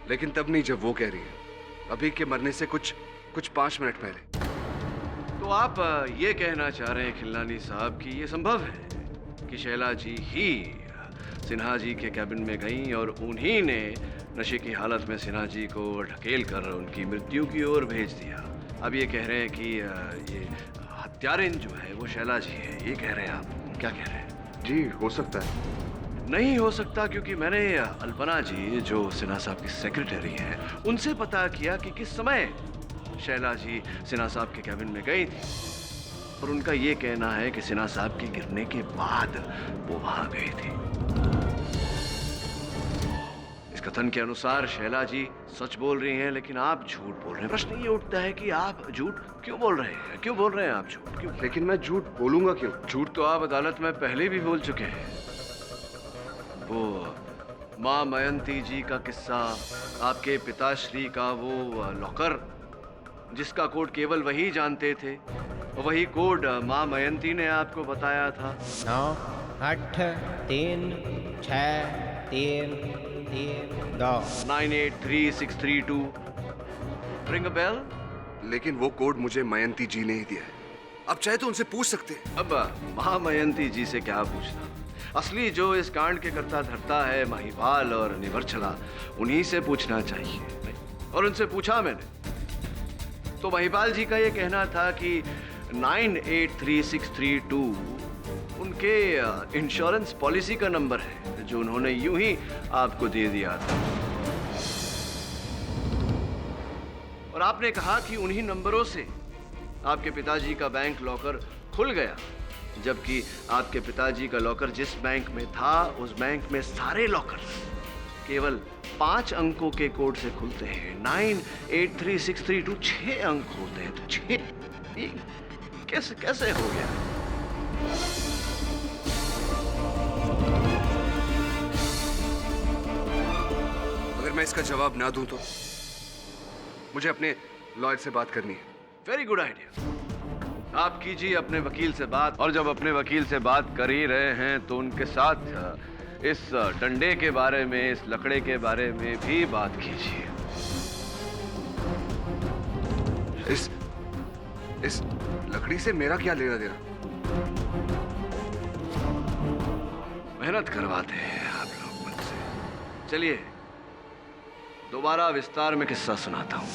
लेकिन तब नहीं जब वो कह रही है, अभी के मरने से कुछ 5 मिनट पहले। तो आप ये कहना चाह रहे हैं खिलनानी साहब कि ये संभव है कि शैला जी ही सिन्हा जी के कैबिन में गईं और उन्हीं ने नशे की हालत में सिन्हा जी को ढकेल कर उनकी मृत्यु की ओर भेज दिया। अब ये कह रहे हैं कि ये हत्यारिन जो है वो शैला जी है, ये कह रहे हैं आप? क्या कह रहे हैं? जी, हो सकता है। नहीं हो सकता, क्योंकि मैंने अल्पना जी जो सिन्हा साहब की सेक्रेटरी हैं उनसे पता किया कि किस समय शैला जी सिन्हा साहब के कैबिन में गई थी, और उनका ये कहना है कि सिन्हा साहब के गिरने के बाद वो वहां गई थी। इस कथन के अनुसार शैला जी सच बोल रही हैं, लेकिन आप झूठ बोल रहे हैं। प्रश्न ये उठता है कि आप झूठ क्यों बोल रहे हैं? क्यों बोल रहे हैं आप झूठ? क्यों? लेकिन मैं झूठ बोलूंगा क्यों? झूठ तो आप अदालत में पहले भी बोल चुके हैं। वो माँ मयंती जी का किस्सा, आपके पिताश्री का वो लॉकर जिसका कोड केवल वही जानते थे, वही कोड माँ मयंती ने आपको बताया था। 9 8 3 6 3 3 2 983632 रिंग अ बेल? लेकिन वो कोड मुझे मयंती जी ने ही दिया है। अब चाहे तो उनसे पूछ सकते हैं। अब महामयंती जी से क्या पूछना? असली जो इस कांड के करता धरता है महिपाल और निवर्छला, उन्हीं से पूछना चाहिए। और उनसे पूछा मैंने तो महिपाल जी का ये कहना था कि 983632 उनके इंश्योरेंस पॉलिसी का नंबर है, जो उन्होंने यूं ही आपको दे दिया था। और आपने कहा कि उन्हीं नंबरों से आपके पिताजी का बैंक लॉकर खुल गया, जबकि आपके पिताजी का लॉकर जिस बैंक में था, उस बैंक में सारे लॉकर केवल 5 अंकों के कोड से खुलते हैं। 983632 6 अंक होते हैं। तो 6 कैसे हो गया? अगर मैं इसका जवाब ना दूं तो मुझे अपने लॉयर से बात करनी है। Very good idea. आप कीजिए अपने वकील से बात, और जब अपने वकील से बात कर ही रहे हैं तो उनके साथ इस डंडे के बारे में, इस लकड़े के बारे में भी बात कीजिए। इस लकड़ी से मेरा क्या लेना देना? मेहनत करवाते हैं आप लोग मुझसे। चलिए दोबारा विस्तार में किस्सा सुनाता हूं।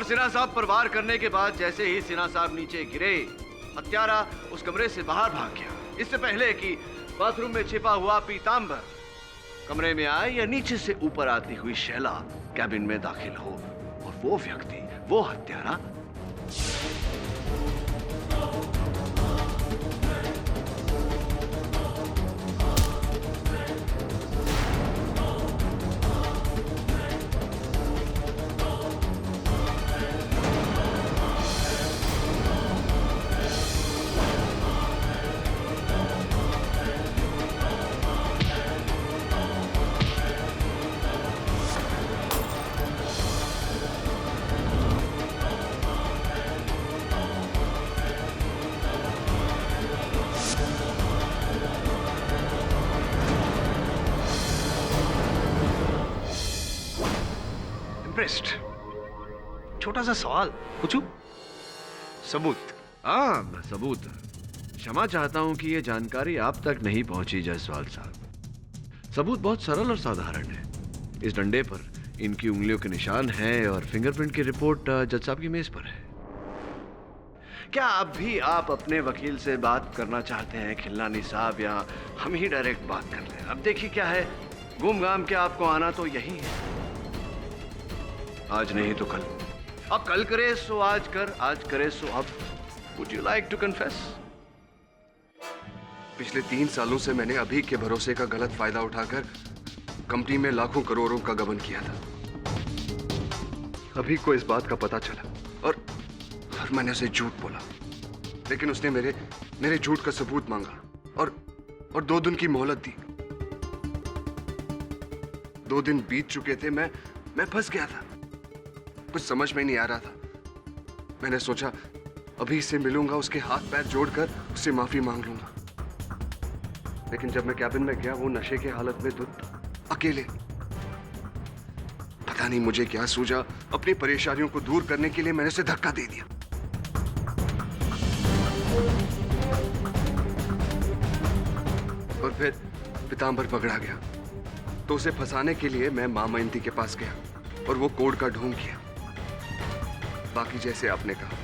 और सिन्हा साहब पर वार करने के बाद जैसे ही सिन्हा साहब नीचे गिरे, हत्यारा उस कमरे से बाहर भाग गया, इससे पहले कि बाथरूम में छिपा हुआ पीतांबर कमरे में आए या नीचे से ऊपर आती हुई शैला कैबिन में दाखिल हो और वो व्यक्ति, वो हत्यारा छोटा सा सवाल पूछूं? सबूत। हाँ, सबूत। क्षमा चाहता हूं कि यह जानकारी आप तक नहीं पहुंची जायसवाल साहब। सबूत बहुत सरल और साधारण है। इस डंडे पर इनकी उंगलियों के निशान हैं और फिंगरप्रिंट की रिपोर्ट जज साहब की मेज पर है। क्या अब भी आप अपने वकील से बात करना चाहते हैं खिलनानी साहब, या हम ही डायरेक्ट बात कर लें? अब देखिए क्या है, घूम घाम के आपको आना तो यही है। आज नहीं तो कल, अब कल करे सो आज कर, आज करे सो अब। Would you like to confess? पिछले 3 सालों से मैंने अभी के भरोसे का गलत फायदा उठाकर कंपनी में लाखों करोड़ों का गबन किया था। अभी को इस बात का पता चला और मैंने उसे झूठ बोला, लेकिन उसने मेरे झूठ का सबूत मांगा और 2 दिन की मोहलत दी। 2 दिन बीत चुके थे, मैं फंस गया था। कुछ समझ में नहीं आ रहा था। मैंने सोचा अभी से मिलूंगा, उसके हाथ पैर जोड़कर उससे माफी मांग लूंगा। लेकिन जब मैं कैबिन में गया, वो नशे के हालत में अकेले। पता नहीं मुझे क्या सूझा, अपनी परेशानियों को दूर करने के लिए मैंने उसे धक्का दे दिया। और फिर पीतांबर पकड़ा गया, तो उसे फंसाने के लिए मैं मां मयंती के पास गया और वो कोड का ढोंग किया, बाकी जैसे आपने कहा।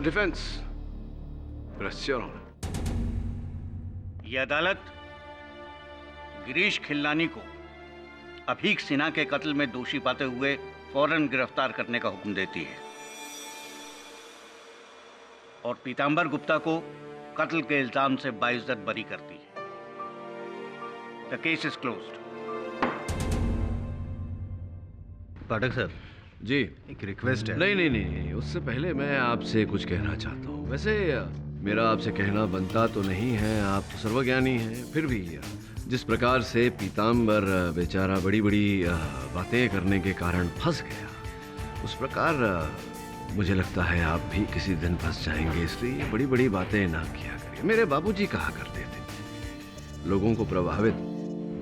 Defence, press your honour. यह अदालत गिरीश खिलनानी को अभीक सिन्हा के कत्ल में दोषी पाते हुए फौरन गिरफ्तार करने का हुक्म देती है और पीतांबर गुप्ता को कत्ल के इल्जाम से बाइज्जत बरी करती है। The case is closed. Pathak sir ji, एक रिक्वेस्ट है। नहीं, उससे पहले मैं आपसे कुछ कहना चाहता हूँ। वैसे मेरा आपसे कहना बनता तो नहीं है, आप तो सर्वज्ञानी हैं, फिर भी जिस प्रकार से पीतांबर बेचारा बड़ी बातें करने के कारण फंस गया, उस प्रकार मुझे लगता है आप भी किसी दिन फंस जाएंगे। इसलिए बड़ी बातें ना किया करिए। मेरे बाबूजी कहा करते थे, लोगों को प्रभावित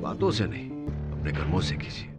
बातों से नहीं, अपने कर्मों से कीजिए।